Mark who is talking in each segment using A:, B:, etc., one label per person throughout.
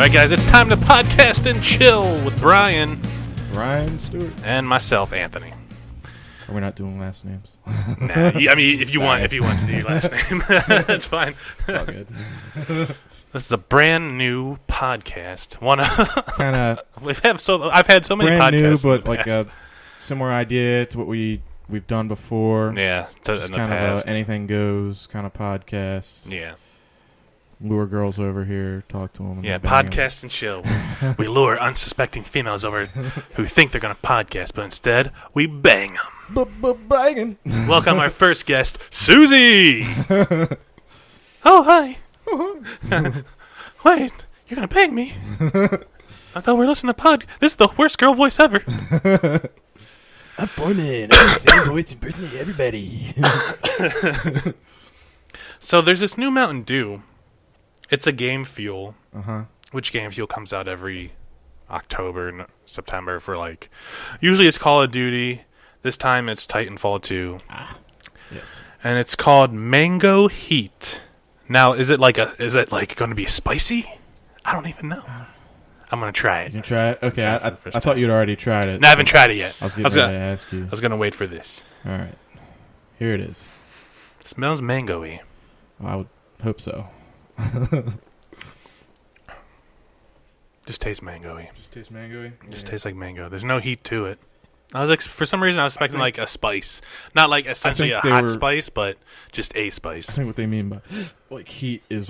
A: Alright guys, it's time to podcast and chill with Brian
B: Stewart,
A: and myself, Anthony.
B: Are we not doing last names?
A: Nah, I mean, if you want to do your last name, that's fine.
B: It's all good.
A: This is a brand new podcast.
B: Kind of
A: I've had so many
B: brand
A: podcasts,
B: new, but like a similar idea to what we've done before.
A: Yeah,
B: just
A: in the
B: kind
A: past.
B: of anything goes kind of podcast.
A: Yeah.
B: Lure girls over here, talk to them.
A: Yeah, podcast and chill. We lure unsuspecting females over who think they're going to podcast, but instead, we bang them.
B: Banging.
A: Welcome our first guest, Susie. Oh, hi. Wait, you're going to bang me? I thought we were listening to This is the worst girl voice ever.
C: I'm Foreman. I'm the same voice impersonating everybody.
A: So there's this new Mountain Dew. It's a Game Fuel,
B: Uh-huh.
A: which Game Fuel comes out every October and September for usually it's Call of Duty. This time it's Titanfall 2.
B: Yes.
A: And it's called Mango Heat. Now, is it going to be spicy? I don't even know. I'm going to try
B: You
A: it.
B: can try it? Okay,
A: Try it for
B: I
A: the first
B: thought
A: time.
B: you'd already tried it.
A: No, I haven't tried it yet.
B: I was getting ready to ask you.
A: I was going to wait for this.
B: All right. Here it is.
A: It smells mango-y.
B: I would hope so.
A: Just tastes mango-y.
B: Just tastes mango-y?
A: Just tastes like mango. There's no heat to it. For some reason, I was expecting a spice. Not essentially a hot spice, but just a spice.
B: I think what they mean by heat is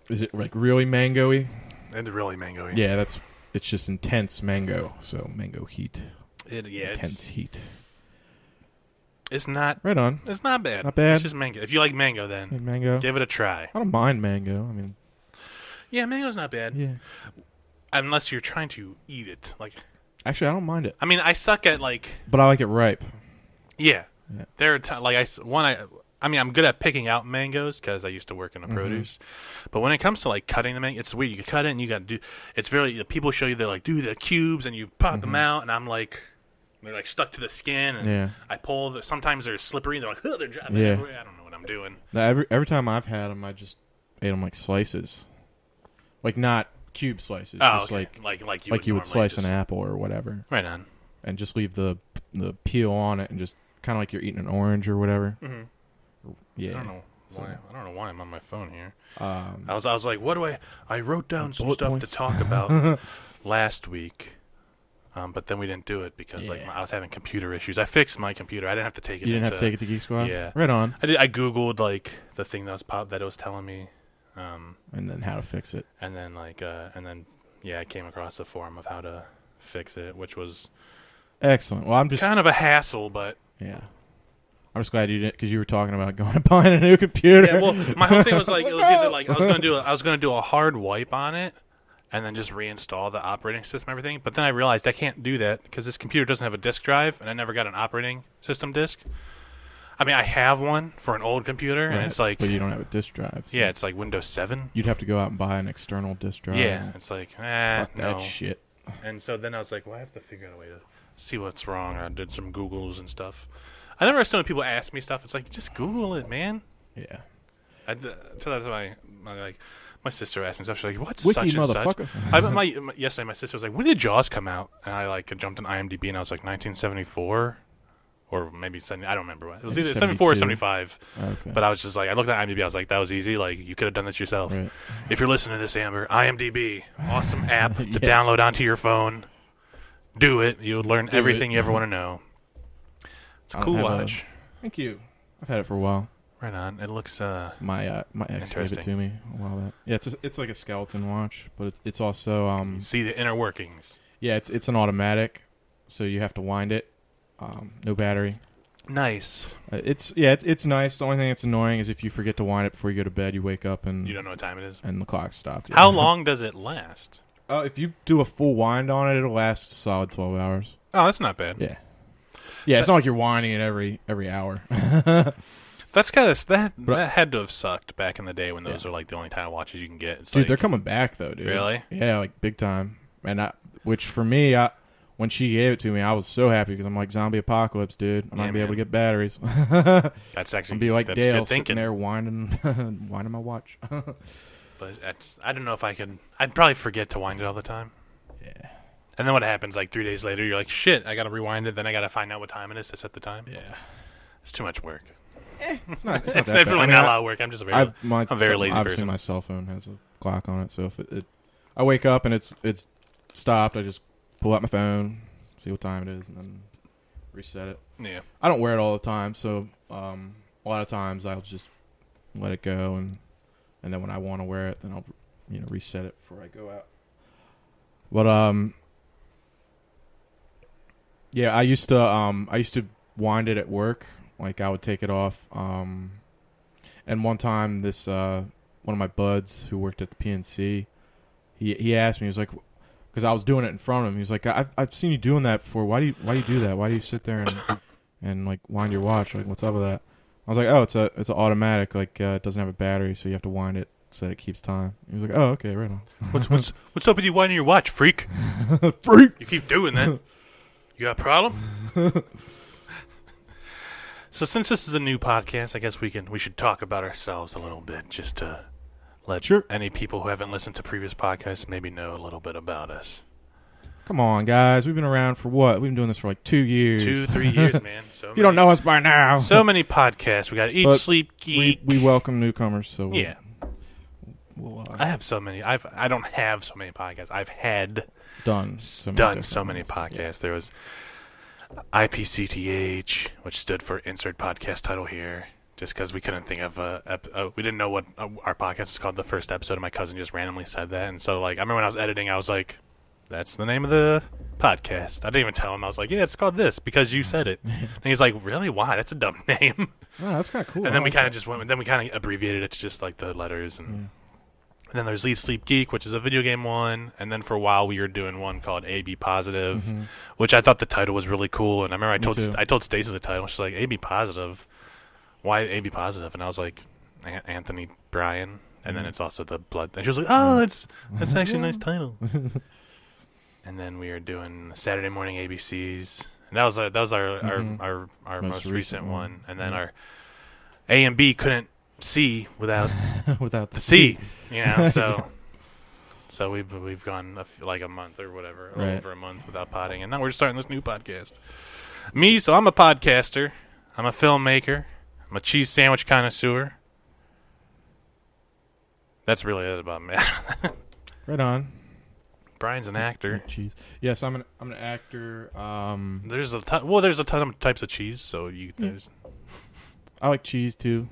B: is it really mango-y?
A: It's really mango-y.
B: Yeah, it's just intense mango. So mango heat. Intense heat.
A: It's not.
B: Right on.
A: It's not bad.
B: Not bad.
A: It's just mango. If you like mango, then
B: Like mango.
A: give it a try.
B: I don't mind mango. I mean,
A: Yeah, mango's not bad.
B: yeah.
A: Unless you're trying to eat it.
B: Actually, I don't mind it.
A: I mean, I suck at
B: But I like it ripe.
A: Yeah.
B: Yeah.
A: There are I'm good at picking out mangoes because I used to work in the produce. But when it comes to cutting the mango, it's weird. You cut it and you got to do. It's really people show you do the cubes and you pop them out and I'm they're stuck to the skin and
B: Yeah.
A: I pull. Sometimes they're slippery. They're they're dropping
B: Yeah.
A: everywhere. I don't know what I'm doing.
B: Now, every time I've had them, I just ate them like slices, not cube slices.
A: Oh,
B: just
A: okay.
B: like you would slice an apple or whatever,
A: Right on.
B: and just leave the peel on it, and just kind of like you're eating an orange or whatever.
A: Mm-hmm.
B: Yeah.
A: I don't know why. I don't know why I'm on my phone here.
B: I
A: I was like, what do I wrote down some
B: bullet
A: stuff
B: points.
A: to talk about last week, but then we didn't do it because
B: Yeah.
A: I was having computer issues. I fixed my computer. I didn't have to take it.
B: You didn't have to take it to Geek Squad?
A: Yeah.
B: Right on.
A: I did. I googled the thing that it was telling me,
B: And then how to fix it.
A: and then I came across a forum of how to fix it, which was
B: Excellent. Well, I'm just
A: kind of a hassle, but
B: yeah. I'm just glad you didn't, because you were talking about going and buying a new computer.
A: yeah. Well, my whole thing was it was either I was gonna do a hard wipe on it, and then just reinstall the operating system and everything. But then I realized I can't do that because this computer doesn't have a disk drive, and I never got an operating system disk. I mean, I have one for an old computer, and it's
B: but you don't have a disk drive. So
A: yeah, it's Windows 7.
B: you'd have to go out and buy an external disk drive.
A: Yeah, it's
B: Fuck
A: no.
B: that shit.
A: And so then I was like, well, I have to figure out a way to see what's wrong. I did some Googles and stuff. I never understood when people ask me stuff. It's just Google it, man.
B: Yeah.
A: My sister asked me stuff. She's like, what's
B: Wiki,
A: such and such?
B: motherfucker.
A: Yesterday, my sister was like, when did Jaws come out? And I jumped on IMDb and I was like, 1974. Or maybe 70, I don't remember what. It was either 74 or 75.
B: Okay.
A: But I was just I looked at IMDb. I was like, that was easy. You could have done this yourself.
B: Right.
A: If you're listening to this, Amber, IMDb, awesome app to
B: Yes.
A: download onto your phone. Do it. You'll learn
B: Do
A: everything
B: it.
A: you ever want to know. It's a
B: I don't
A: cool
B: have a-
A: watch.
B: Thank you. I've had it for a while.
A: Right on. It looks
B: My ex gave it
A: Interesting.
B: to me a while back. Yeah, it's like a skeleton watch, but it's also
A: see the inner workings.
B: yeah, it's an automatic, so you have to wind it. No battery.
A: Nice.
B: It's nice. The only thing that's annoying is if you forget to wind it before you go to bed, you wake up and
A: You don't know what time it is.
B: and the clock stopped.
A: How long does it last?
B: If you do a full wind on it, it'll last a solid 12 hours.
A: Oh, that's not bad.
B: Yeah. Yeah, it's not like you're winding it every hour.
A: That's that had to have sucked back in the day when those are the only kind of watches you can get. It's
B: Dude, they're coming back though, dude.
A: Really?
B: Yeah, big time. And which for me, when she gave it to me, I was so happy because I'm like, zombie apocalypse, dude. I'm not gonna be able to get batteries.
A: That's actually
B: I'll be like
A: that's
B: Dale
A: good thinking.
B: sitting there winding my watch.
A: But I don't know if I could. I'd probably forget to wind it all the time.
B: Yeah.
A: And then what happens? Like 3 days later, you're like, shit, I gotta rewind it. Then I gotta find out what time it is to set the time.
B: Yeah.
A: It's too much work.
B: It's not.
A: It's definitely not a lot of work. I'm just I'm a very lazy
B: obviously
A: person.
B: My cell phone has a clock on it, so if I wake up and it's stopped, I just pull out my phone, see what time it is, and then reset it.
A: Yeah.
B: I don't wear it all the time, so a lot of times I'll just let it go, and then when I want to wear it, then I'll reset it before I go out. But yeah, I used to wind it at work. Like I would take it off. And one time, this one of my buds who worked at the PNC, he asked me, he was like, because I was doing it in front of him. He was like, I've seen you doing that before. Why do you do that? Why do you sit there and like wind your watch? Like, what's up with that? I was like, oh, it's an automatic. Like it doesn't have a battery, so you have to wind it so that it keeps time. He was like, oh, okay, right on.
A: What's up with you winding your watch, freak?
B: Freak!
A: You keep doing that. You got a problem? So since this is a new podcast, I guess we should talk about ourselves a little bit, just to let any people who haven't listened to previous podcasts maybe know a little bit about us.
B: Come on, guys. We've been around for what? We've been doing this for like 2 years.
A: 2-3 years, man.
B: So you don't know us by now.
A: So many podcasts. We got Eat, Sleep, Geek.
B: We welcome newcomers. So
A: yeah. I have so many. I don't have so many podcasts. I've had
B: done so many podcasts.
A: Yeah. There was IPCTH, which stood for Insert Podcast Title Here, just because we couldn't think of we didn't know what our podcast was called the first episode, and my cousin just randomly said that. And so, like, I remember when I was editing, I was like, that's the name of the podcast. I didn't even tell him. I was like, yeah, it's called this because you said it. And he's like, really? Why? That's a dumb name.
B: Oh, that's kind of cool.
A: And then we kind of just went, then we kind of abbreviated it to just like the letters. And then there's Eat, Sleep, Geek, which is a video game one. And then for a while we were doing one called AB Positive, which I thought the title was really cool. And I remember I told Stacey the title. She's like, AB Positive? Why AB Positive? And I was like, Anthony Bryan. And then it's also the blood. And she was like, oh, that's actually a nice title. And then we were doing Saturday morning ABCs. And that was our most recent one. And then our A and B couldn't C without
B: the
A: C. You know, so we've gone like a month or whatever, over a month without potting, and now we're starting this new podcast. So I'm a podcaster, I'm a filmmaker, I'm a cheese sandwich connoisseur. That's really it about me.
B: Right on.
A: Brian's an actor.
B: Cheese. Yes, I'm an actor.
A: There's a ton of types of cheese, so
B: I like cheese too.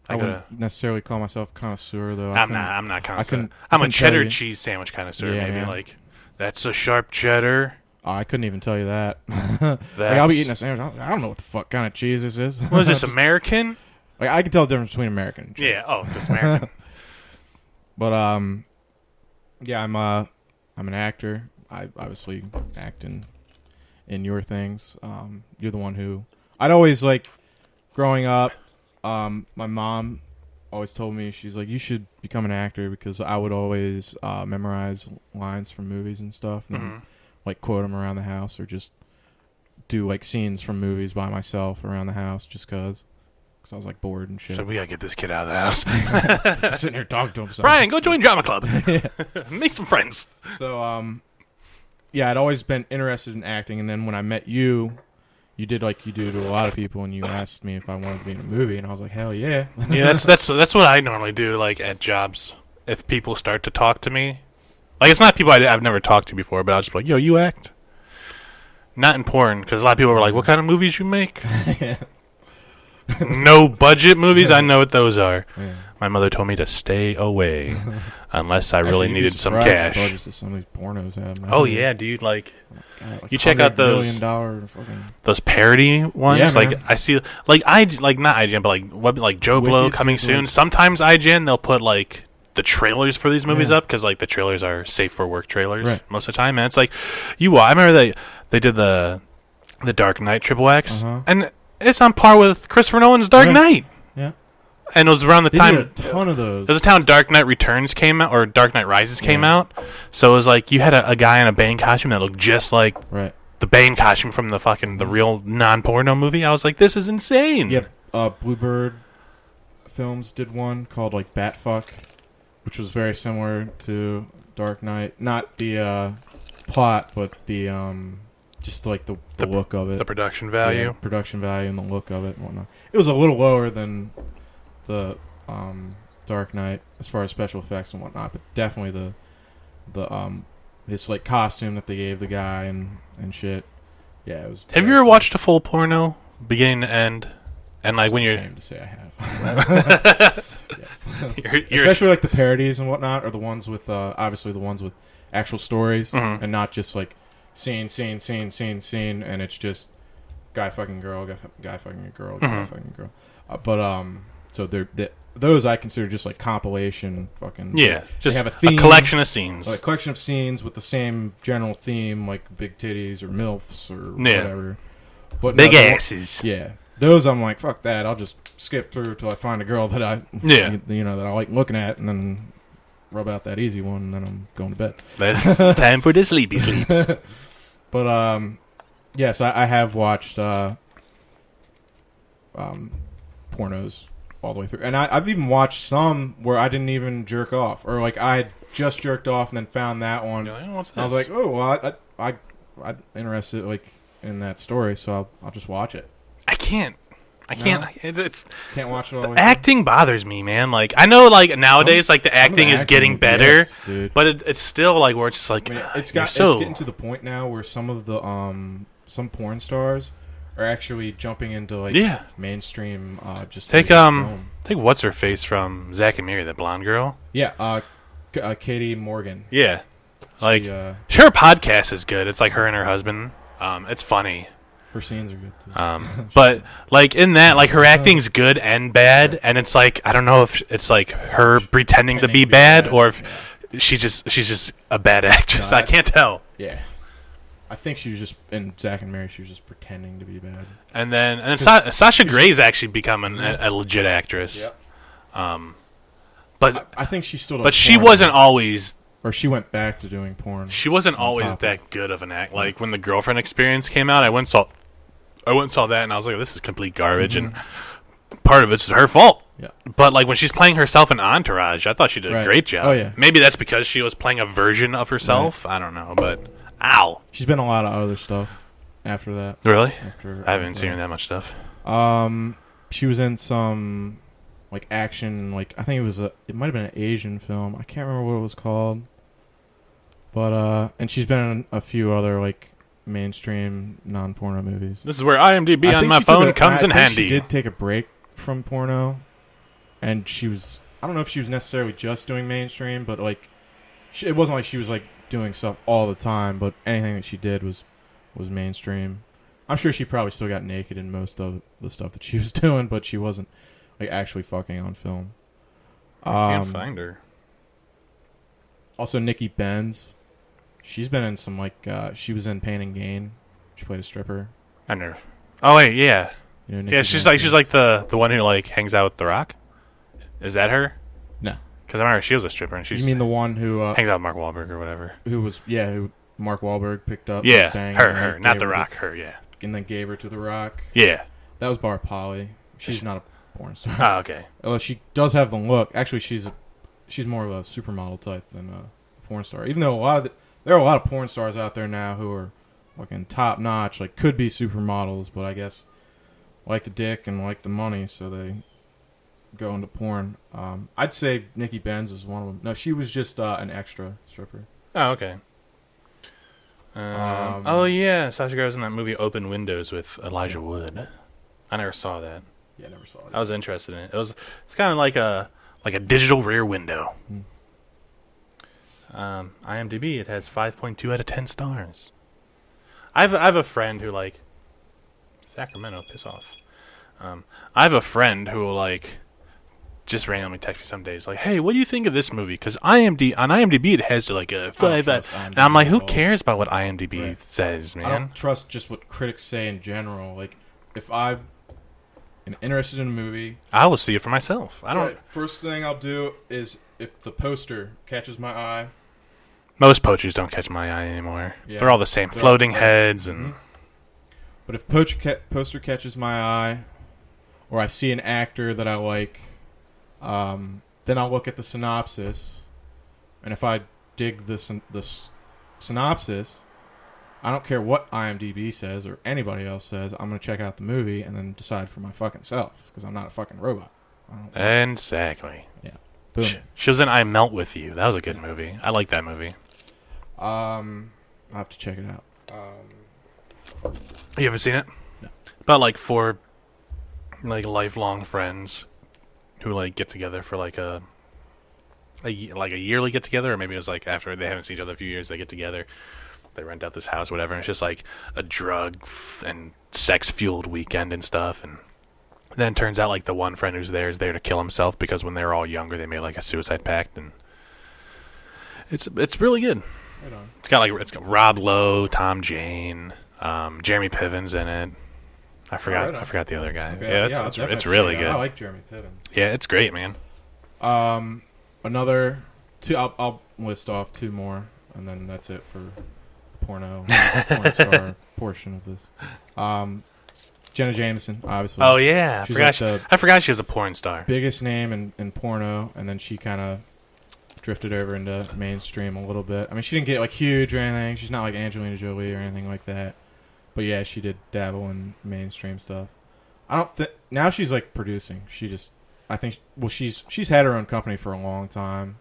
B: I wouldn't necessarily call myself connoisseur, though.
A: I'm not connoisseur. I'm a cheddar cheese sandwich connoisseur. Yeah, maybe like that's a sharp cheddar.
B: Oh, I couldn't even tell you that. Like, I'll be eating a sandwich. I don't know what the fuck kind of cheese this is.
A: What is this, American?
B: Like I can tell the difference between American and cheese.
A: Yeah. Oh, just American.
B: But yeah, I'm an actor. I obviously act in your things. You're the one who I'd always like growing up. My mom always told me, she's like, you should become an actor, because I would always memorize lines from movies and stuff, and like quote them around the house, or just do like scenes from movies by myself around the house, just because I was like bored and shit.
A: So we gotta get this kid out of the house.
B: Sitting here talking to him.
A: Brian, go join drama club. Make some friends.
B: So yeah, I'd always been interested in acting, and then when I met you. You did like you do to a lot of people, and you asked me if I wanted to be in a movie, and I was like, hell yeah.
A: Yeah, that's what I normally do, like at jobs. If people start to talk to me, like it's not people I've never talked to before, but I'll just be like, yo, you act. Not important, because a lot of people are like, what kind of movies you make? No budget movies, I know what those are. Yeah. My mother told me to stay away unless I really needed some cash.
B: Some of these pornos have.
A: Oh yeah, dude! Like,
B: God,
A: you check out those those parody ones.
B: Yeah,
A: like
B: man.
A: I see, like not IGN, but like Joe Blow coming soon. Sometimes IGN they'll put like the trailers for these movies up, because like the trailers are safe for work trailers most of the time. And it's like I remember they did the Dark Knight Triple X, and it's on par with Christopher Nolan's Dark Knight.
B: Yeah.
A: And it was around the time.
B: Did a ton of those.
A: There was a time Dark Knight Returns came out, or Dark Knight Rises came out. So it was like you had a guy in a Bane costume that looked just like the Bane costume from the real non-porno movie. I was like, this is insane.
B: Yep. Bluebird Films did one called like Batfuck, which was very similar to Dark Knight. Not the plot, but the just like the look of it,
A: the production value,
B: production value, and the look of it and whatnot. It was a little lower than the Dark Knight as far as special effects and whatnot, but definitely the his like costume that they gave the guy and shit. Yeah, it was.
A: Have you ever watched a full porno, beginning to end? And like when you're
B: ashamed to say I have. Yes. Especially like the parodies and whatnot, or the ones with obviously the ones with actual stories, and not just like scene, and it's just guy fucking girl, guy fucking a girl, guy fucking girl. So those I consider just like compilation fucking.
A: Yeah, just
B: they have a theme,
A: collection of scenes.
B: Like a collection of scenes with the same general theme, like big titties or MILFs or whatever. But
A: big asses.
B: Yeah. Those I'm like, fuck that. I'll just skip through till I find a girl that I that I like looking at, and then rub out that easy one, and then I'm going to bed.
A: Time for the sleepy sleep.
B: But yes, I have watched pornos all the way through, and I've even watched some where I didn't even jerk off, or like I had just jerked off and then found that one.
A: What's this?
B: I was like, oh, well, I'm interested like in that story, so I'll just watch it.
A: I can't.
B: No?
A: It's
B: can't watch it all the way
A: acting bothers me, man. Like I know, like nowadays, like the acting is getting better,
B: yes,
A: but it's still like where it's just like
B: it's getting to the point now where some of the some porn stars are actually jumping into like mainstream. Just
A: take what's her face from Zack and Miri, that blonde girl.
B: Yeah, Katie Morgan.
A: Yeah, like her podcast is good. It's like her and her husband. It's funny.
B: Her scenes are good too.
A: But like in that, like her acting's good and bad, and it's like I don't know if it's like her pretending to be bad or if she's just a bad actress. I can't tell.
B: Yeah, I think she was just in Zack and Miri. She was just pretending to be bad.
A: And then Sasha Grey's actually becoming a legit actress.
B: Yep.
A: But
B: I think she still.
A: But she wasn't always.
B: Or she went back to doing porn.
A: She wasn't always that good of an act. Like when the Girlfriend Experience came out, I went and saw that, and I was like, "This is complete garbage." And part of it's her fault.
B: Yeah.
A: But like when she's playing herself in Entourage, I thought she did a great job.
B: Oh yeah.
A: Maybe that's because she was playing a version of herself. Right. I don't know, but ow.
B: She's been in a lot of other stuff after that.
A: Really? I haven't seen that much stuff.
B: She was in some like action, like I think it might have been an Asian film. I can't remember what it was called. But and she's been in a few other like mainstream non-porno movies.
A: This is where IMDb on my phone comes in handy.
B: She did take a break from porno, and she was, I don't know if she was necessarily just doing mainstream, but like it wasn't like she was like doing stuff all the time, but anything that she did was mainstream. I'm sure she probably still got naked in most of the stuff that she was doing, but she wasn't like actually fucking on film.
A: I can't find her.
B: Also, Nikki Benz. She's been in some, like, she was in Pain and Gain. She played a stripper.
A: I never. Oh, wait, yeah.
B: You know,
A: yeah, she's like the one who, like, hangs out with The Rock? Is that her?
B: No.
A: Because I remember she was a stripper. And she's,
B: you mean the one who...
A: hangs out with Mark Wahlberg or whatever.
B: Who Mark Wahlberg picked up.
A: Yeah, her. Not The Rock, her, yeah.
B: And then gave her to The Rock.
A: Yeah.
B: That was Bar Polly. She's not a porn star.
A: Oh, okay.
B: Although she does have the look. Actually, she's more of a supermodel type than a porn star. Even though there are a lot of porn stars out there now who are fucking top notch, like could be supermodels, but I guess like the dick and like the money, so they go into porn. I'd say Nikki Benz is one of them. No, she was just an extra stripper.
A: Oh, okay. Oh yeah, Sasha Grey was in that movie Open Windows with Elijah Wood. I never saw that.
B: Yeah, I never saw it.
A: I was interested in it. It's kind of like a digital Rear Window. IMDb, it has 5.2 out of 10 stars. I have a friend who like Sacramento, piss off. I have a friend who will like just randomly text me some days like, "Hey, what do you think of this movie?" Because on IMDb it has like a 5. And I'm like, who cares about what IMDb says, man?
B: I don't trust just what critics say in general. Like, if I'm interested in a movie,
A: I will see it for myself. I don't.
B: First thing I'll do is if the poster catches my eye.
A: Most posters don't catch my eye anymore. Yeah, they're all the same, floating heads and.
B: But if poster catches my eye, or I see an actor that I like, then I'll look at the synopsis, and if I dig the synopsis, I don't care what IMDb says or anybody else says. I'm gonna check out the movie and then decide for my fucking self because I'm not a fucking robot.
A: Exactly.
B: Yeah. Boom.
A: She was in I Melt With You. That was a good movie. I like that movie.
B: I'll have to check it out.
A: You haven't seen it?
B: No.
A: About like 4 like lifelong friends who like get together for like a yearly get together, or maybe it was like after they haven't seen each other a few years, they get together, they rent out this house, whatever, and it's just like a drug and sex fueled weekend and stuff. And then it turns out like the one friend who's there is there to kill himself because when they were all younger they made like a suicide pact, and it's really good.
B: Right on.
A: It's got Rob Lowe, Tom Jane, Jeremy Piven's in it. I forgot the other guy.
B: Okay.
A: Yeah, it's really good.
B: I like Jeremy Piven.
A: Yeah, it's great, man.
B: Another two. I'll list off 2 more, and then that's it for the porn star portion of this. Jenna Jameson, obviously.
A: Oh yeah, I forgot she was a porn star.
B: Biggest name in porno, and then she kind of drifted over into mainstream a little bit. I mean, she didn't get like huge or anything. She's not like Angelina Jolie or anything like that. But yeah, she did dabble in mainstream stuff. I don't think now she's like producing. She's she's had her own company for a long time,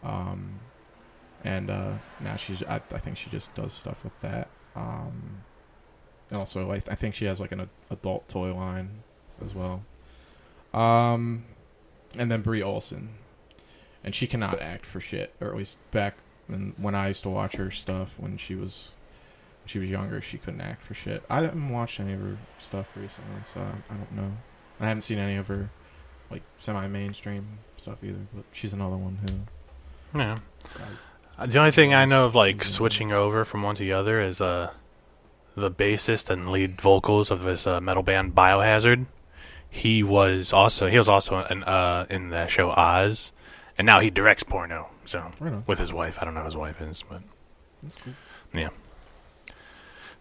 B: and now I think she just does stuff with that. And also, like, I think she has like an adult toy line as well. And then Brie Olson, and she cannot act for shit, or at least back when I used to watch her stuff when she was younger, she couldn't act for shit. I haven't watched any of her stuff recently, so I don't know. I haven't seen any of her like semi-mainstream stuff either, but she's another one who.
A: Yeah. The only thing I know of like switching over from one to the other is the bassist and lead vocals of this metal band Biohazard. He was also in the show Oz, and now he directs porno. So with his wife, I don't know who his wife is, but
B: that's cool.
A: Yeah.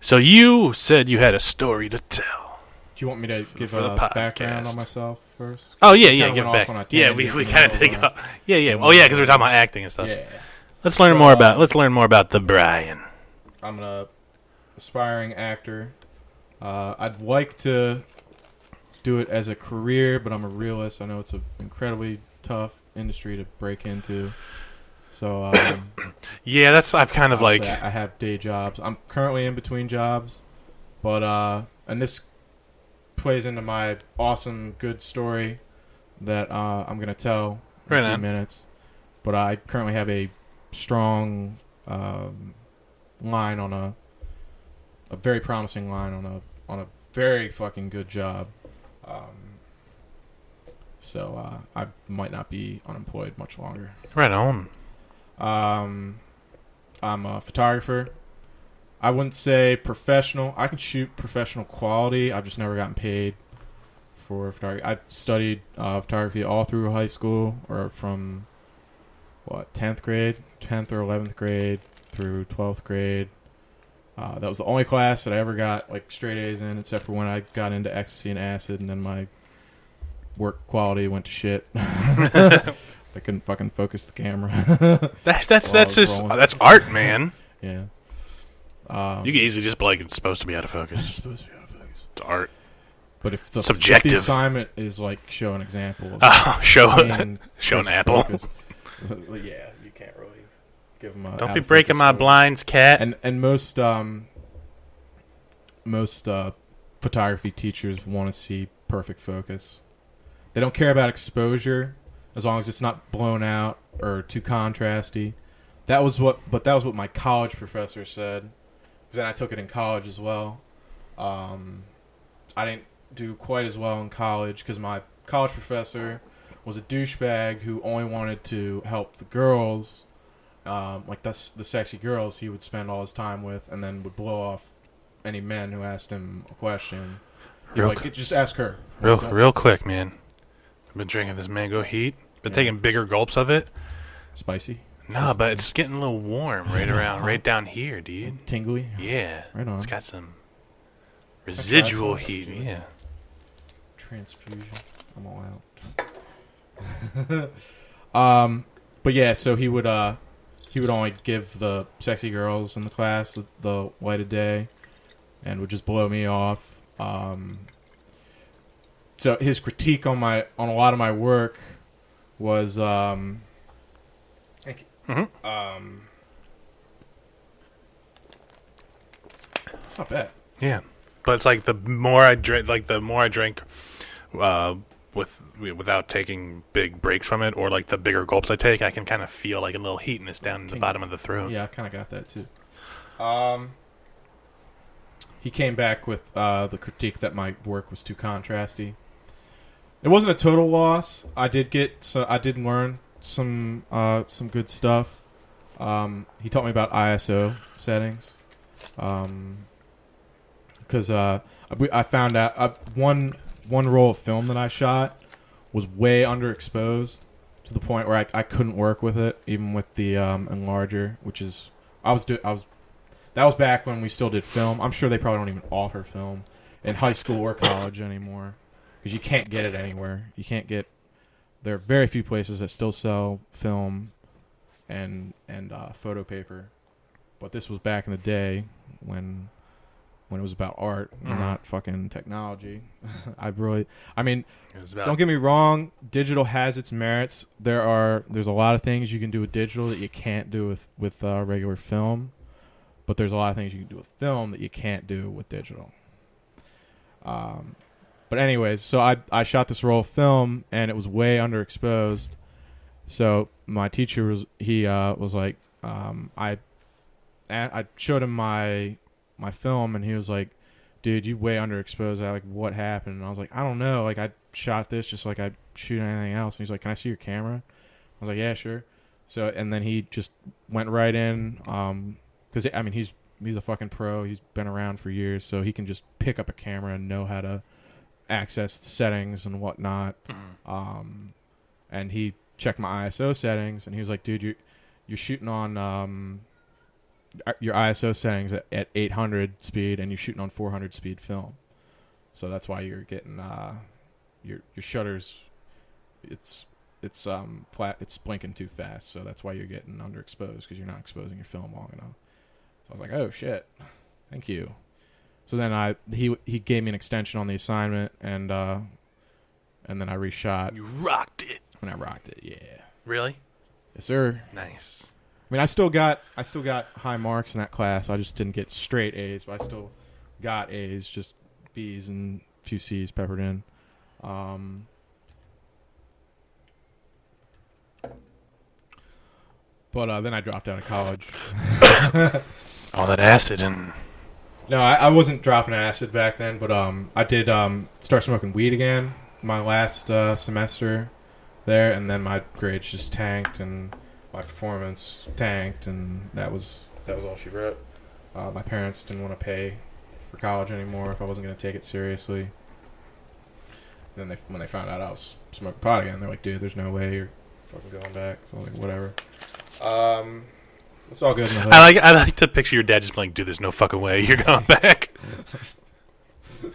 A: So you said you had a story to tell.
B: Do you want me to give
A: a
B: background on myself first?
A: Oh yeah, give it back. Yeah, we kind of dig up. Yeah. Oh yeah, because we're talking about acting and stuff.
B: Yeah.
A: Let's learn more about the Brian.
B: I'm an aspiring actor. I'd like to do it as a career, but I'm a realist. I know it's an incredibly tough industry to break into. So
A: yeah, I've kind of like
B: I have day jobs. I'm currently in between jobs, but and this plays into my awesome good story that I'm gonna tell in a few minutes. But I currently have a strong line on a very promising line on a very fucking good job. So I might not be unemployed much longer.
A: Right on.
B: I'm a photographer. I wouldn't say professional. I can shoot professional quality. I've just never gotten paid for photography. I studied photography all through high school, or from 10th or 11th grade through 12th grade. That was the only class that I ever got like straight A's in, except for when I got into ecstasy and acid, and then my work quality went to shit. I couldn't fucking focus the camera.
A: That's art, man.
B: Yeah.
A: You can easily just be like, it's supposed to be out of focus. It's supposed to be out of focus. It's art.
B: But if the
A: subjective
B: assignment is like show an example,
A: show an apple.
B: Yeah, you can't really give them.
A: Don't be breaking my blinds, cat.
B: And most photography teachers want to see perfect focus. They don't care about exposure as long as it's not blown out or too contrasty. That was what my college professor said. Then I took it in college as well. I didn't do quite as well in college because my college professor was a douchebag who only wanted to help the girls, like the sexy girls he would spend all his time with, and then would blow off any men who asked him a question. Just ask her.
A: Real quick, man. I've been drinking this mango heat. Been taking bigger gulps of it.
B: Spicy?
A: No, but it's getting a little warm right down here, dude.
B: Tingly?
A: Yeah.
B: Right on.
A: It's got some residual heat, yeah.
B: Transfusion. I'm all But yeah, so he would only give the sexy girls in the class the light of day, and would just blow me off. So his critique on a lot of my work was thank you. It's not bad.
A: Yeah, but it's like the more I drink, without taking big breaks from it, or like the bigger gulps I take, I can kind of feel like a little heatness down in the bottom of the throat.
B: Yeah, I kind of got that too. He came back with the critique that my work was too contrasty. It wasn't a total loss. I did learn some good stuff. He taught me about ISO settings. Because I found out one roll of film that I shot was way underexposed to the point where I couldn't work with it, even with the enlarger, which is that was back when we still did film. I'm sure they probably don't even offer film in high school or college anymore because you can't get it anywhere. There are very few places that still sell film and photo paper, but this was back in the day when it was about art, not fucking technology. Don't get me wrong, digital has its merits. There's a lot of things you can do with digital that you can't do with regular film, but there's a lot of things you can do with film that you can't do with digital. But anyways, so I shot this roll of film and it was way underexposed. So my teacher was like, I showed him my film and he was like, dude, you way underexposed. I like, what happened? And I was like, I don't know. Like, I shot this just like I shoot anything else. And he's like, can I see your camera? I was like, yeah, sure. So, and then he just went right in, because he's a fucking pro. He's been around for years, so he can just pick up a camera and know how to access the settings and whatnot. And he checked my ISO settings, and he was like, dude, you're shooting on your ISO settings at 800 speed, and you're shooting on 400 speed film. So that's why you're getting your shutters. It's flat. It's blinking too fast. So that's why you're getting underexposed, because you're not exposing your film long enough. So I was like, oh shit, thank you. So then he gave me an extension on the assignment, and then I reshot.
A: You rocked it.
B: And I rocked it. Yeah.
A: Really?
B: Yes, sir.
A: Nice.
B: I mean, I still got high marks in that class. I just didn't get straight A's, but I still got A's, just B's and a few C's peppered in. But then I dropped out of college.
A: All that acid and...
B: No, I wasn't dropping acid back then, but I did start smoking weed again my last semester there, and then my grades just tanked, and my performance tanked, and that was all she wrote. My parents didn't want to pay for college anymore if I wasn't going to take it seriously. Then when they found out I was smoking pot again, they're like, dude, there's no way you're fucking going back. So I was like, whatever. It's all good in the hood.
A: I like to picture your dad just being like, dude, there's no fucking way you're going back.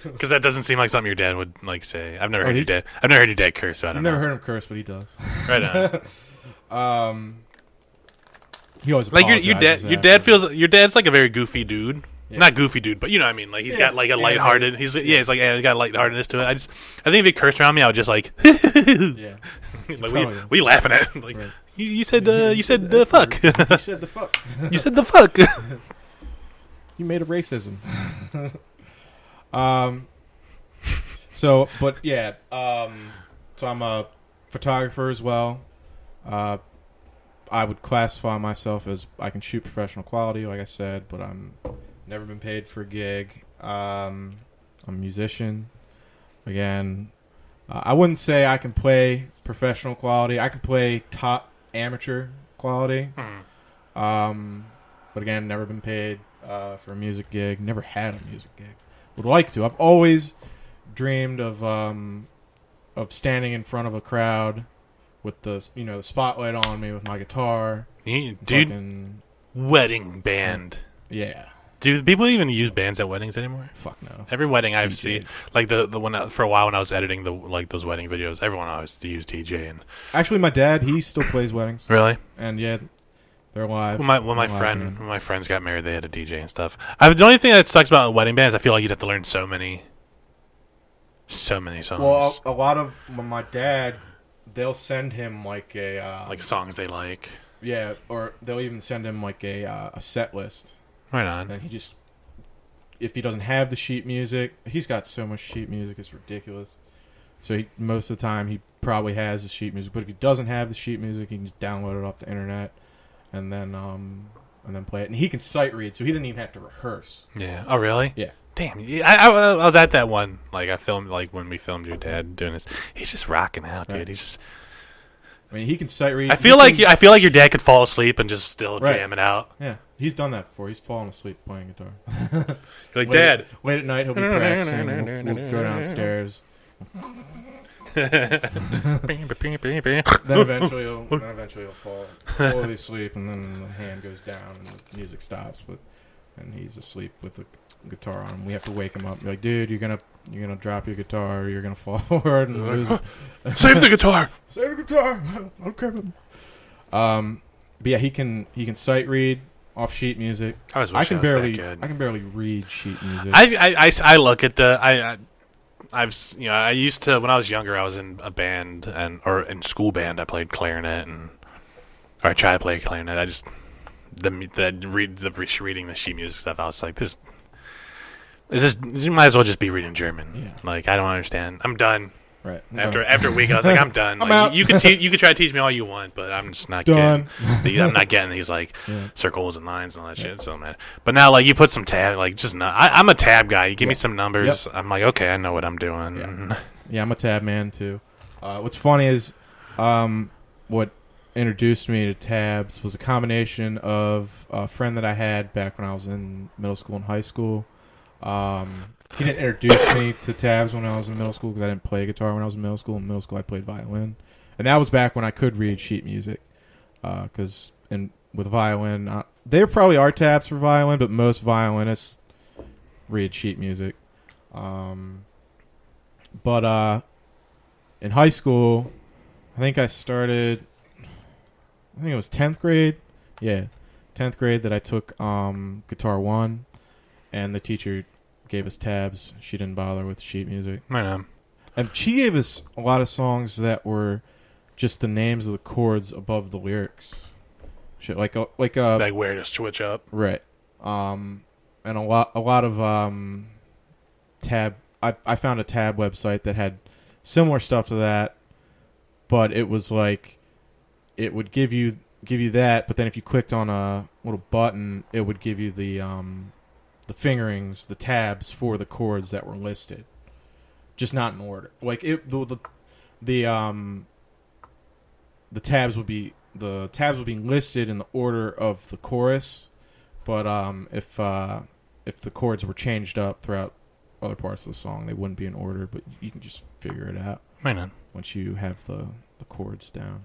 A: Because that doesn't seem like something your dad would like say. I've never heard your dad curse, so I don't know.
B: I've never heard him curse, but he does.
A: Right
B: on. He always
A: like your dad feels your dad's like a very goofy dude.
B: Yeah.
A: Not goofy dude, but you know what I mean. Like he's got like a lighthearted. He's like he's got a lightheartedness to it. I think if he cursed around me, I would just like
B: yeah.
A: Like we laughing at him. Like
B: right.
A: you said fuck.
B: You said the fuck.
A: You said the fuck.
B: You made a racism. So I'm a photographer as well. I would classify myself as I can shoot professional quality, like I said, but I'm never been paid for a gig. I'm a musician. Again, I wouldn't say I can play professional quality. I can play top amateur quality. But again, never been paid for a music gig. Never had a music gig. Would like to. I've always dreamed of standing in front of a crowd with the spotlight on me with my guitar.
A: Dude, wedding band.
B: Yeah.
A: Do people even use bands at weddings anymore?
B: Fuck no.
A: Every wedding I've
B: DJs.
A: seen, like the one for a while when I was editing those wedding videos, everyone always used DJ. And
B: Actually, my dad, he still plays weddings,
A: really,
B: and yeah, they're live.
A: when my
B: They're live,
A: my friends got married, they had a DJ and stuff. The only thing that sucks about wedding bands, I feel like you'd have to learn so many songs.
B: Well, a lot of my dad, they'll send him like a
A: like songs they like.
B: yeah, or they'll even send him like a set list.
A: Right
B: And
A: on.
B: then he just, if he doesn't have the sheet music, he's got so much sheet music, it's ridiculous. So most of the time, he probably has the sheet music. But if he doesn't have the sheet music, he can just download it off the internet, and then play it. And he can sight read, so he didn't even have to rehearse.
A: Yeah. Oh, really?
B: Yeah.
A: Damn. Yeah, I was at that one. Like I filmed, like when we filmed your dad doing this. He's just rocking out, dude.
B: Right.
A: He's just.
B: I mean, he can sight read.
A: I feel like your dad could fall asleep and just still
B: Right.
A: jam it out.
B: Yeah, he's done that before. He's fallen asleep playing guitar.
A: You're like, Dad.
B: Late at night, he'll be practicing. We'll go downstairs. Then eventually he'll fall fully asleep, and then the hand goes down and the music stops. And he's asleep with the guitar on him. We have to wake him up. Be like, dude, you're gonna drop your guitar, or you're gonna fall forward and lose it.
A: Save the guitar.
B: Save the guitar. I don't care. But yeah, he can sight read off sheet music.
A: I always wish I
B: can
A: was
B: barely
A: that good.
B: I can barely read sheet music.
A: I look at I used to, when I was younger, I was in a band or in school band. I played clarinet or I tried to play clarinet. I just reading the sheet music stuff. I was like, this you might as well just be reading German.
B: Yeah.
A: Like, I don't understand. I'm done.
B: Right.
A: After a week, I was like, I'm done.
B: I'm
A: Like,
B: out.
A: you could try to teach me all you want, but I'm just not
B: Done.
A: I'm not getting these like
B: Yeah.
A: circles and lines and all that shit. So man, but now like you put some tab, like just not. I'm a tab guy. You give me some numbers, I'm like, okay, I know what I'm doing.
B: Yeah. Yeah, I'm a tab man too. What's funny is, what introduced me to tabs was a combination of a friend that I had back when I was in middle school and high school. He didn't introduce me to tabs when I was in middle school because I didn't play guitar when I was in middle school. In middle school, I played violin, and that was back when I could read sheet music. Because with violin, there probably are tabs for violin, but most violinists read sheet music. But in high school, I think it was 10th grade. Yeah, 10th grade that I took Guitar 1, and the teacher gave us tabs. She didn't bother with sheet music.
A: Right on.
B: And she gave us a lot of songs that were just the names of the chords above the lyrics. Shit, like
A: where to switch up.
B: right. And a lot of tab. I found a tab website that had similar stuff to that, but it was like it would give you that, but then if you clicked on a little button, it would give you the fingerings, the tabs for the chords that were listed, just not in order. Like the tabs would be listed in the order of the chorus, but if the chords were changed up throughout other parts of the song, they wouldn't be in order. But you can just figure it out
A: Right on.
B: once you have the chords down.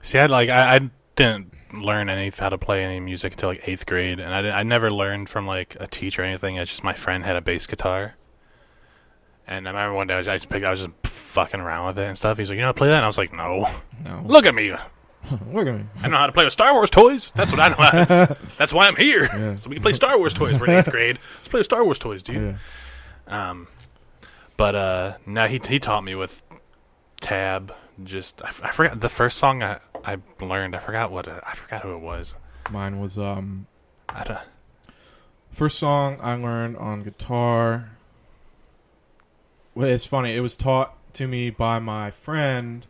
A: See, I didn't learn how to play any music until like 8th grade, and I never learned from like a teacher or anything. It's just my friend had a bass guitar, and I remember one day I was just fucking around with it and stuff. He's like, you know how to play that? And I was like, no. Look at me.
B: Look at me.
A: I know how to play with Star Wars toys. That's what I know how to do. That's why I'm here.
B: Yeah.
A: So we can play Star Wars toys. We're in 8th grade. Let's play with Star Wars toys, dude.
B: Yeah.
A: But no, he taught me with tab. Just I forgot the first song I learned. I forgot who it was.
B: Mine was
A: I don't,
B: first song I learned on guitar. Well, it's funny. It was taught to me by my friend.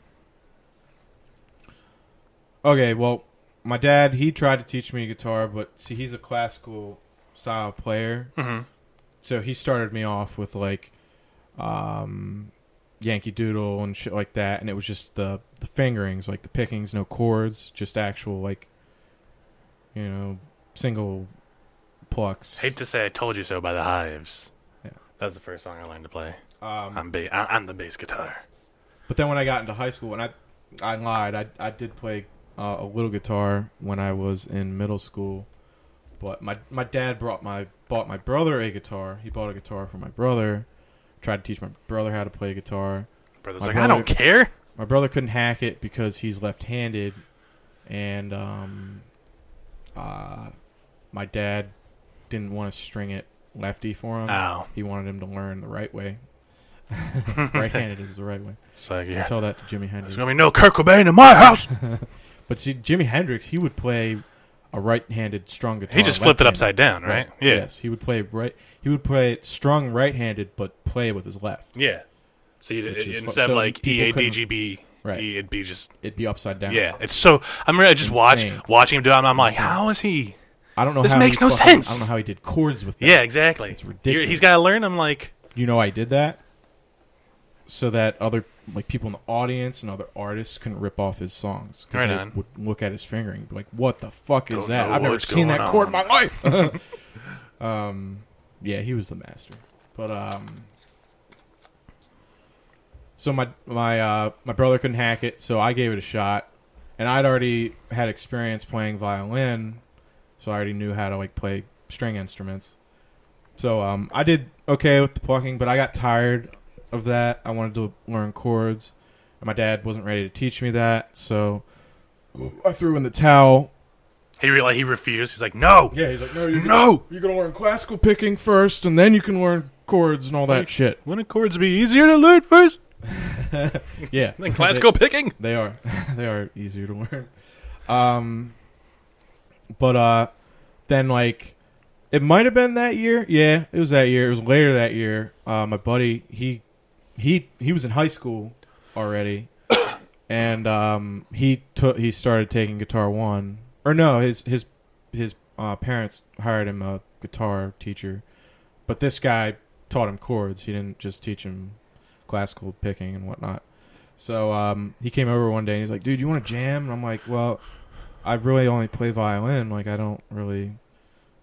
B: Okay, well, my dad, he tried to teach me guitar, but see, he's a classical style player.
A: mm-hmm.
B: So he started me off with like Yankee Doodle and shit like that, and it was just the fingerings, like the pickings, no chords, just actual like, single plucks.
A: Hate to say I told you so by the Hives.
B: Yeah.
A: That was the first song I learned to play
B: Um,
A: on the bass guitar.
B: But then when I got into high school, and I lied, I did play a little guitar when I was in middle school, But my dad bought my brother a guitar. He bought a guitar for my brother. Tried to teach my brother how to play guitar.
A: Brother's like, I don't care.
B: My brother couldn't hack it because he's left-handed, and my dad didn't want to string it lefty for him.
A: Oh.
B: He wanted him to learn the right way. Right-handed is the right way.
A: So yeah.
B: Tell that to Jimi Hendrix.
A: There's gonna be no Kurt Cobain in my house.
B: But see, Jimi Hendrix, he would play a right-handed strung guitar.
A: He just flipped it upside down, right? Yeah.
B: Yes, he would play He would play it strung right-handed, but play with his left.
A: Yeah. So instead
B: so
A: of like E A
B: people
A: D G B,
B: Right.
A: it'd be just
B: upside down.
A: Yeah. It's so. I'm really just watching him do it. I'm like, how is he?
B: I don't know.
A: This
B: how
A: makes no sense.
B: I don't know how he did chords with that.
A: Yeah, exactly.
B: It's ridiculous.
A: He's got to learn them like.
B: You know, I did that so that other people in the audience and other artists couldn't rip off his songs.
A: Right
B: they
A: on.
B: would look at his fingering and be like, "What the fuck is that?
A: know
B: I've never
A: what's
B: seen that
A: going
B: chord in
A: on."
B: my life." Yeah, he was the master. But so my brother couldn't hack it, so I gave it a shot, and I'd already had experience playing violin, so I already knew how to like play string instruments. So I did okay with the plucking, but I got tired of that. I wanted to learn chords, and my dad wasn't ready to teach me that, so I threw in the towel.
A: He refused. He's like, no.
B: Yeah, he's like, no, you're gonna learn classical picking first, and then you can learn chords and all that shit.
A: Wouldn't chords be easier to learn first?
B: Yeah,
A: Than classical picking?
B: They are. They are easier to learn. But then like, it might have been that year. Yeah, it was that year. It was later that year. My buddy, he was in high school already, and he started taking Guitar 1. Or no, his parents hired him a guitar teacher, but this guy taught him chords. He didn't just teach him classical picking and whatnot. So he came over one day and he's like, "Dude, you want to jam?" And I'm like, "Well, I really only play violin. Like, I don't really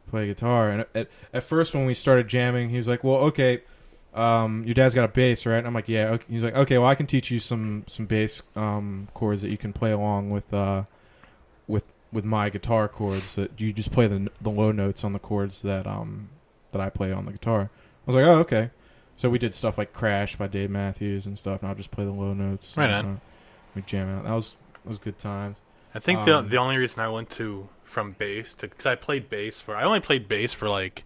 B: play guitar." And at first when we started jamming, he was like, "Well, okay, your dad's got a bass, right?" And I'm like, "Yeah." Okay. He's like, "Okay, well, I can teach you some bass chords that you can play along with my guitar chords. That you just play the low notes on the chords that I play on the guitar." I was like, "Oh, okay." So we did stuff like "Crash" by Dave Matthews and stuff, and I'll just play the low notes.
A: Right
B: and,
A: on.
B: We jam out. That was good times.
A: I think the only reason I went from bass to, because I only played bass for like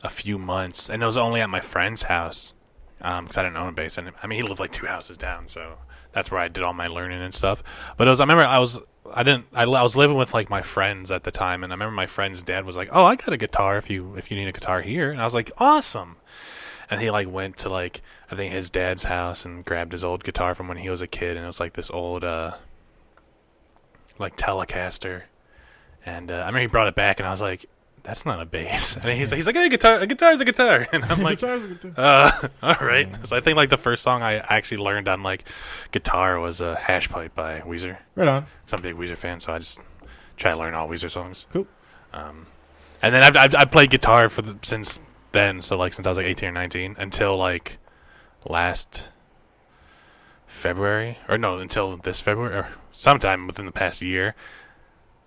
A: a few months, and it was only at my friend's house because I didn't own a bass, and I mean he lived like 2 houses down, so that's where I did all my learning and stuff. But I remember I was living with like my friends at the time, and I remember my friend's dad was like, "Oh, I got a guitar if you need a guitar here," and I was like, "Awesome." And he like went to like I think his dad's house and grabbed his old guitar from when he was a kid, and it was like this old like Telecaster, and I remember he brought it back, and I was like, "That's not a bass." And he's like, "A guitar's a guitar," and I'm like, "All right." So I think like the first song I actually learned on like guitar was "Hash Pipe" by Weezer.
B: Right on.
A: So I'm a big Weezer fan, so I just try to learn all Weezer songs.
B: Cool.
A: And then I've played guitar since then, so like since I was like 18 or 19 until like last February, or no, until this February, or sometime within the past year.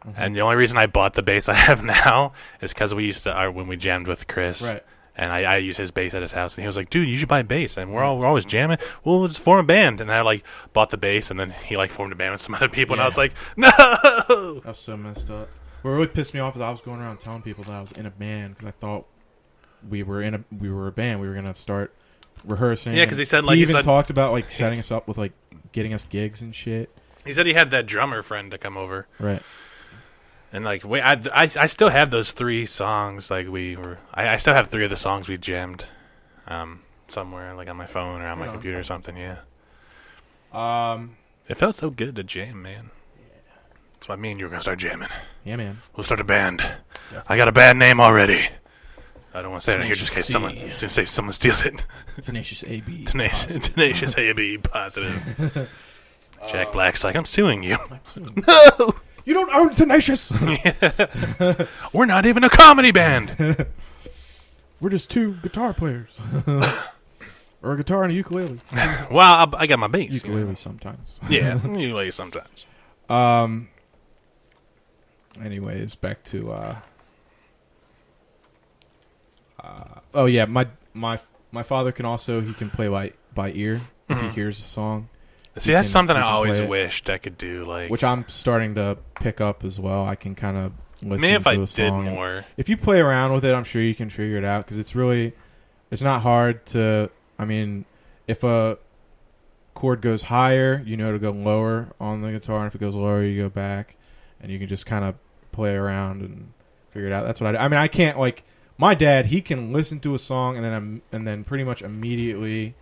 A: Mm-hmm. And the only reason I bought the bass I have now is because we used to when we jammed with Chris,
B: right?
A: And I used his bass at his house, and he was like, "Dude, you should buy a bass." And we're always jamming. Well, let's form a band. And I like bought the bass, and then he like formed a band with some other people, and I was like, "No!"
B: That was so messed up. What really pissed me off is I was going around telling people that I was in a band because I thought we were a band. We were gonna start rehearsing.
A: Yeah, because he said like
B: he even talked about like setting us up with like getting us gigs and shit.
A: He said he had that drummer friend to come over,
B: right?
A: And like I still have those 3 songs. Like I still have 3 of the songs we jammed, somewhere like on my phone or on my computer or something. Yeah. It felt so good to jam, man. That's why me and you were gonna start jamming.
B: Yeah, man.
A: We'll start a band. Definitely. I got a bad name already. I don't want to say it in here just in case someone steals it.
B: Tenacious AB.
A: Tenacious AB positive. Jack Black's like, "I'm suing you."
B: No! You don't own Tenacious!
A: We're not even a comedy band.
B: We're just 2 guitar players. Or a guitar and a ukulele.
A: Well, I got my bass.
B: Ukulele sometimes.
A: Yeah, ukulele sometimes.
B: Anyways, back to Oh yeah, my father can also he can play by ear if he hears a song.
A: See, that's something I always wished I could do. Like,
B: which I'm starting to pick up as well. I can kind of listen
A: maybe if
B: to
A: I
B: a song.
A: did more.
B: If you play around with it, I'm sure you can figure it out because it's not hard to. I mean, if a chord goes higher, you know to go lower on the guitar, and if it goes lower, you go back, and you can just kind of play around and figure it out. That's what I do. I mean, I can't like my dad. He can listen to a song and then pretty much immediately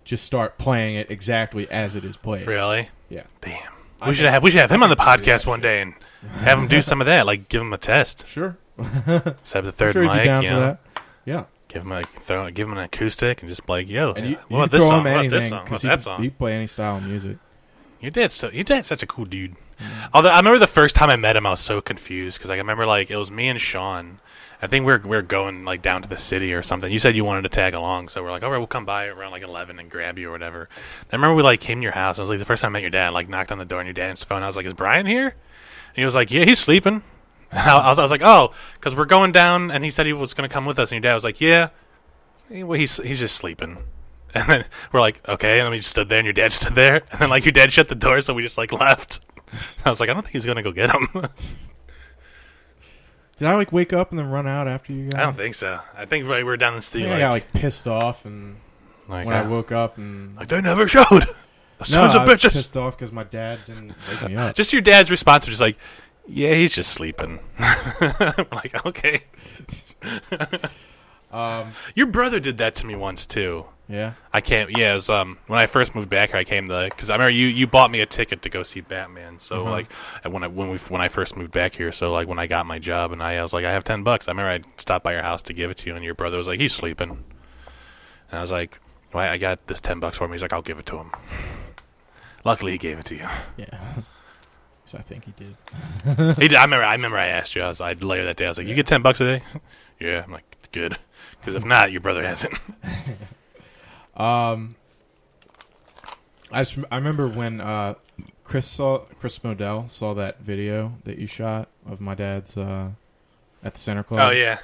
B: just start playing it exactly as it is played.
A: Really?
B: Yeah.
A: Damn. We should have him on the podcast one day and have him do some of that. Like give him a test.
B: Sure.
A: Set up the third
B: sure he'd be
A: mic.
B: down
A: You
B: for
A: know,
B: that. Yeah.
A: give him an acoustic and just be like, yo,
B: And you
A: what about
B: can
A: this
B: throw
A: song?
B: him
A: What about
B: anything
A: this song? What about
B: because
A: that song?
B: he play any style of music.
A: Your dad's such a cool dude. Although I remember the first time I met him, I was so confused because like I remember like it was me and Sean. I think we're going like down to the city or something. You said you wanted to tag along, so we're like, all right, we'll come by around like 11 and grab you or whatever. I remember we like came to your house. I was like the first time I met your dad. Like knocked on the door and your dad's phone. I was like, is Brian here? And he was like, yeah, he's sleeping. And I was like, oh, because we're going down, and he said he was going to come with us. And your dad was like, yeah, well, he's just sleeping. And then we're like, okay. And then we just stood there, and your dad stood there. And then like your dad shut the door, so we just like left. I was like, I don't think he's going to go get him.
B: Did I like wake up and then run out after you guys?
A: I don't think so. I think we were down the street.
B: I got like pissed off and when I woke up and
A: like they never showed. The sons of
B: I was
A: bitches.
B: pissed off because my dad didn't wake me up.
A: Just your dad's response was just like, yeah, he's just sleeping. I'm like, okay. Your brother did that to me once too.
B: Yeah.
A: I can't. Yeah, it was, when I first moved back here, I came to because I remember you bought me a ticket to go see Batman. So like when I first moved back here, so like when I got my job and I was like, I have $10. I remember I stopped by your house to give it to you, and your brother was like, he's sleeping, and I was like, well, I got this $10 for him. He's like, I'll give it to him. Luckily, he gave it to you.
B: Yeah. So I think he did.
A: He did. I remember. I asked you. I later that day. I was like, "You get $10 a day?" Yeah. I'm like, good. Because if not, your brother hasn't.
B: I remember when Chris Modell saw that video that you shot of my dad's at the Center Club.
A: Oh yeah.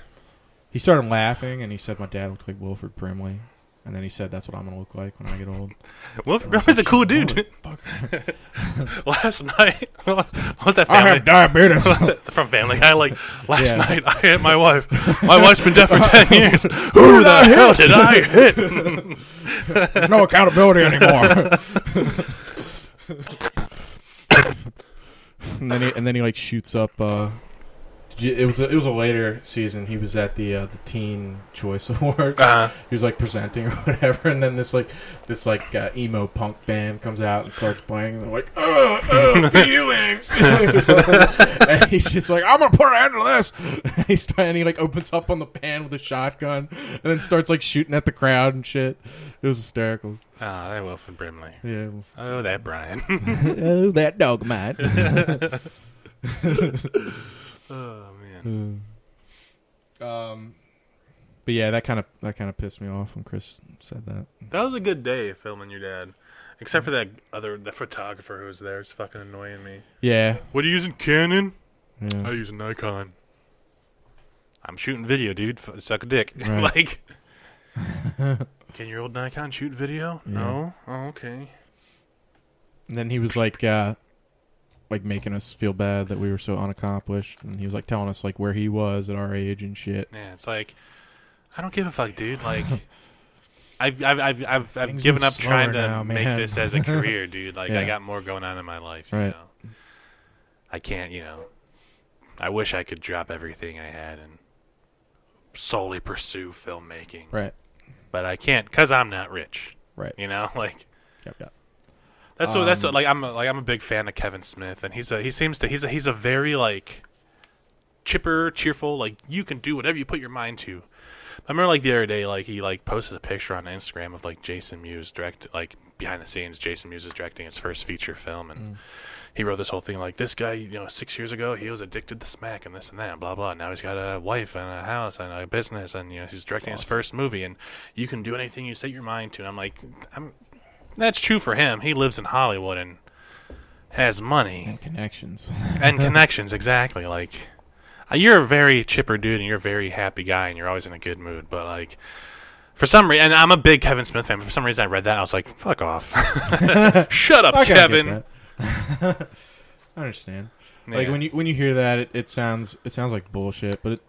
B: He started laughing and he said my dad looked like Wilford Brimley. And then he said, "That's what I'm gonna look like when I get old."
A: Wilford Brimley's a cool dude. Last night, what was that?
B: I have diabetes.
A: From Family Guy. Like last
B: Yeah.
A: night, I hit my wife. My wife's been dead for 10 years. Who the hell did I hit?
B: There's no accountability anymore. and then he like shoots up. It was a later season. He was at the Teen Choice Awards. He was like presenting or whatever, and then this emo punk band comes out and starts playing, and they're like, feelings. And he's just like, I'm gonna put an end to this. And he like opens up on the pan with a shotgun, and then starts like shooting at the crowd and shit. It was hysterical.
A: Oh, that Wilford Brimley.
B: Yeah.
A: Oh, that Brian.
B: Oh, that dog man.
A: Oh man.
B: But yeah, that kind of pissed me off when Chris said that.
A: That was a good day filming your dad. Except for the photographer who was there. It's fucking annoying me.
B: Yeah.
A: What are you using, Canon?
B: Yeah.
A: I use a Nikon. I'm shooting video, dude. Suck a dick.
B: Right.
A: Like, can your old Nikon shoot video?
B: Yeah.
A: No? Oh, okay.
B: And then he was like making us feel bad that we were so unaccomplished, and he was like telling us like where he was at our age and shit.
A: Yeah, it's like, I don't give a fuck, dude. Like, I've given up trying to
B: now,
A: make
B: man.
A: this as a career, dude. Like, I
B: Yeah.
A: got more going on in my life, you
B: Right.
A: know. I can't, I wish I could drop everything I had and solely pursue filmmaking.
B: Right.
A: But I can't because I'm not rich.
B: Right.
A: Like
B: Yep.
A: that's what like I'm a big fan of Kevin Smith, and he's a very like chipper, cheerful, like you can do whatever you put your mind to. I remember like the other day, like he like posted a picture on Instagram of like Jason Mewes behind the scenes. Jason Mewes is directing his first feature film, and he wrote this whole thing like, this guy, 6 years ago he was addicted to smack and this and that, and blah blah. Now he's got a wife and a house and a business, and he's directing his first movie, and you can do anything you set your mind to. And I'm like, that's true for him. He lives in Hollywood and has money
B: And connections.
A: and connections. Exactly. Like, You're a very chipper dude, and you're a very happy guy, and you're always in a good mood. But like, for some reason, and I'm a big Kevin Smith fan. But for some reason, I read that, and I was like, "Fuck off, shut up,
B: I kinda
A: Kevin."
B: get that. I understand. Like
A: Yeah.
B: when you hear that, it sounds like bullshit, but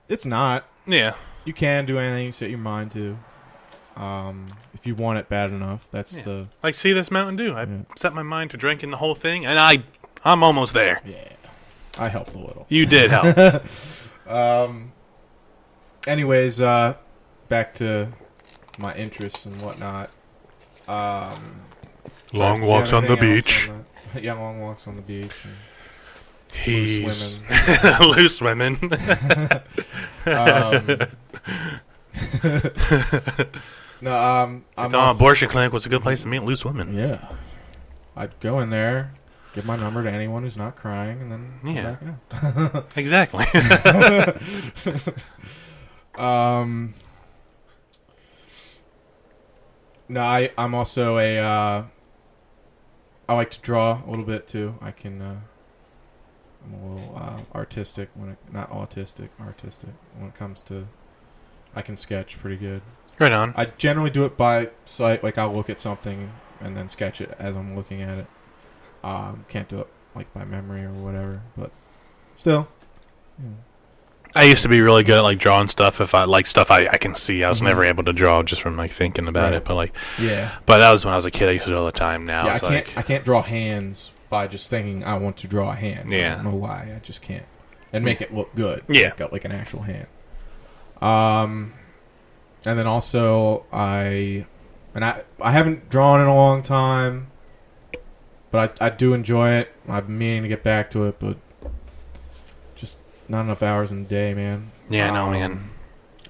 B: it's not.
A: Yeah,
B: You can do anything you set your mind to. If you want it bad enough, that's
A: Yeah.
B: the
A: like see this Mountain Dew. I
B: Yeah.
A: set my mind to drinking the whole thing, and I'm almost there.
B: yeah. I helped a little.
A: You did help.
B: Anyways, back to my interests and whatnot.
A: Long
B: do you
A: walks
B: have
A: on the
B: anything else
A: beach.
B: on that? Yeah, long walks on the beach. And
A: He's
B: loose
A: loose
B: women.
A: women.
B: No,
A: I'm
B: I'm
A: an abortion clinic was a good place to meet loose women.
B: Yeah, I'd go in there, give my number to anyone who's not crying, and then come
A: Yeah.
B: back out.
A: Exactly.
B: No, I'm also I like to draw a little bit too. I'm a little artistic not autistic, artistic when it comes to. I can sketch pretty good.
A: Right on.
B: I generally do it by sight. Like I'll look at something and then sketch it as I'm looking at it. Can't do it like by memory or whatever, but still. Yeah.
A: I used to be really good at like drawing stuff. If I like stuff I can see, I was
B: Mhm.
A: never able to draw just from like thinking about
B: Right.
A: it. But like,
B: Yeah.
A: but that was when I was a kid. I used to do it all the time. Now
B: Yeah,
A: it's
B: I
A: like,
B: can't draw hands by just thinking I want to draw a hand.
A: Yeah.
B: I don't know why. I just can't. And make it look good.
A: Yeah.
B: Like an actual hand. And then also I haven't drawn in a long time, but I do enjoy it. I've been meaning to get back to it, but just not enough hours in the day, man.
A: yeah, no, man.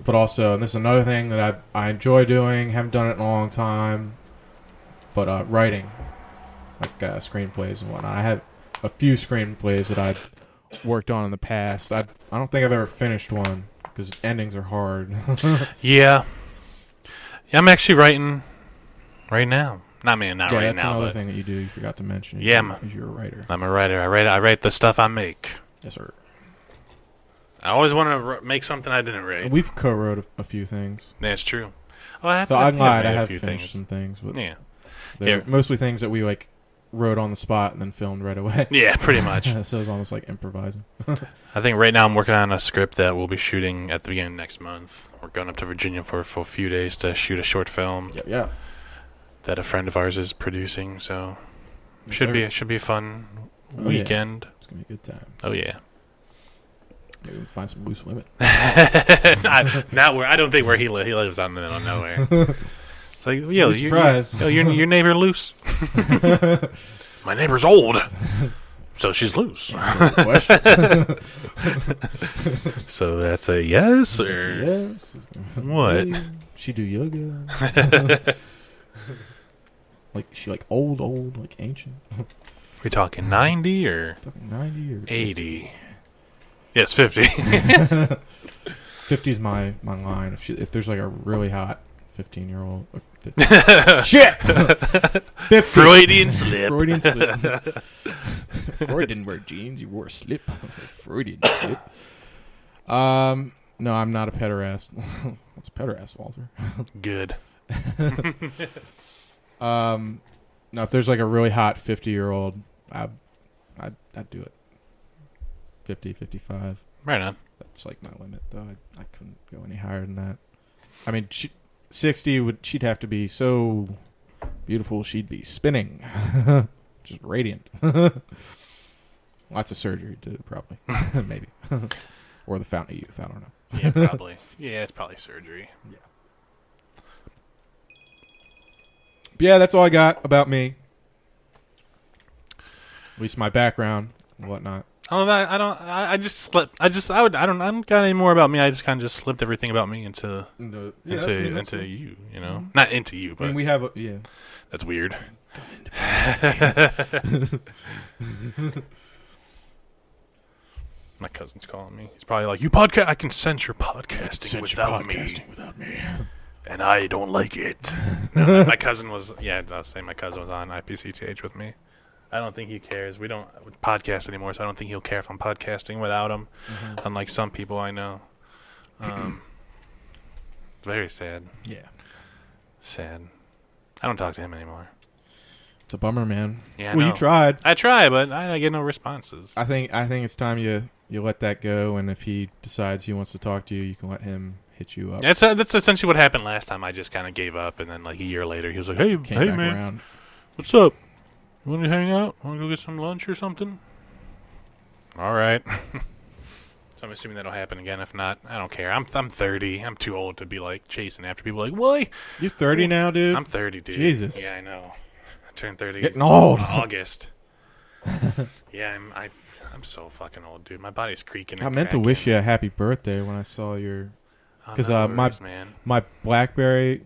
B: But also, and this is another thing that I enjoy doing. Haven't done it in a long time, but writing, like screenplays and whatnot. I have a few screenplays that I've worked on in the past. I don't think I've ever finished one because endings are hard.
A: Yeah, I'm actually writing right now. Not me, not
B: Yeah,
A: right
B: that's
A: now.
B: another
A: But
B: thing that you do. You forgot to mention.
A: Yeah,
B: you're a writer.
A: I'm a writer. I write the stuff I make.
B: Yes, sir.
A: I always want to make something I didn't write.
B: We've co-wrote a few things.
A: That's true. Oh, I have
B: So
A: to
B: I lied. I
A: made a
B: have
A: few
B: finished
A: things.
B: some things, but
A: Yeah,
B: they're
A: Yeah.
B: mostly things that we like wrote on the spot and then filmed right away.
A: yeah, pretty much.
B: So it's almost like improvising.
A: I think right now I'm working on a script that we'll be shooting at the beginning of next month. We're going up to Virginia for a few days to shoot a short film
B: Yeah.
A: that a friend of ours is producing. So should be a fun
B: Oh, yeah.
A: weekend.
B: It's gonna be a good time.
A: Oh yeah.
B: Maybe we'll find some loose women.
A: Not where I don't think where he lives. He lives out in the middle of nowhere. It's like, yo,
B: Be surprised.
A: your neighbor loose. My neighbor's old, so she's loose.
B: Question.
A: So that's a yes
B: That's
A: or
B: a yes.
A: what?
B: Hey, she do yoga. Like she like old, like ancient.
A: We talking 90 or
B: Talking 90 or
A: 80? Yes, 50.
B: 50's my line. If there's like a really hot 15-year-old. Shit. 50.
A: Freudian slip.
B: Freudian slip. Freud didn't wear jeans. He wore a slip. Freudian slip. No, I'm not a pederast. What's a pederast, Walter?
A: Good.
B: No, if there's like a really hot 50-year-old, I'd do it. 50, 55.
A: Right on.
B: That's like my limit, though. I couldn't go any higher than that. I mean, 60 she'd have to be so beautiful she'd be spinning. Just radiant. Lots of surgery, too, probably. Maybe. Or the Fountain of Youth. I don't know.
A: Yeah, probably. Yeah, it's probably surgery.
B: But yeah, that's all I got about me. At least my background and whatnot.
A: I just slipped. I don't got any more about me. I just kind of just slipped everything about me into you, you know?
B: Mhm.
A: Not into you,
B: I
A: but
B: mean, we have yeah.
A: that's weird. My cousin's calling me. He's probably like, "You podcast? I can sense your podcasting without me, and I don't like it." No, my cousin was. Yeah, I was saying my cousin was on IPCTH with me. I don't think he cares. We don't podcast anymore, so I don't think he'll care if I'm podcasting without him. Unlike some people I know. Very sad.
B: Yeah.
A: Sad. I don't talk to him anymore.
B: It's a bummer, man.
A: Yeah,
B: well, you tried.
A: I try, but I get no responses.
B: I think it's time you let that go, and if he decides he wants to talk to you, you can let him hit you up.
A: That's essentially what happened last time. I just kind of gave up, and then like a year later, he was like, "Hey,
B: Came
A: hey,
B: back
A: man,
B: around.
A: what's up? You want to hang out? Want to go get some lunch or something?" All right. So I'm assuming that'll happen again. If not, I don't care. I'm 30. I'm too old to be like chasing after people. Like, why?
B: You're 30 now, dude?
A: I'm 30, dude.
B: Jesus.
A: Yeah, I know. I turned 30.
B: Getting old.
A: In August. Yeah, I'm so fucking old, dude. My body's creaking.
B: I meant to wish you a happy birthday when I saw your... Because my BlackBerry,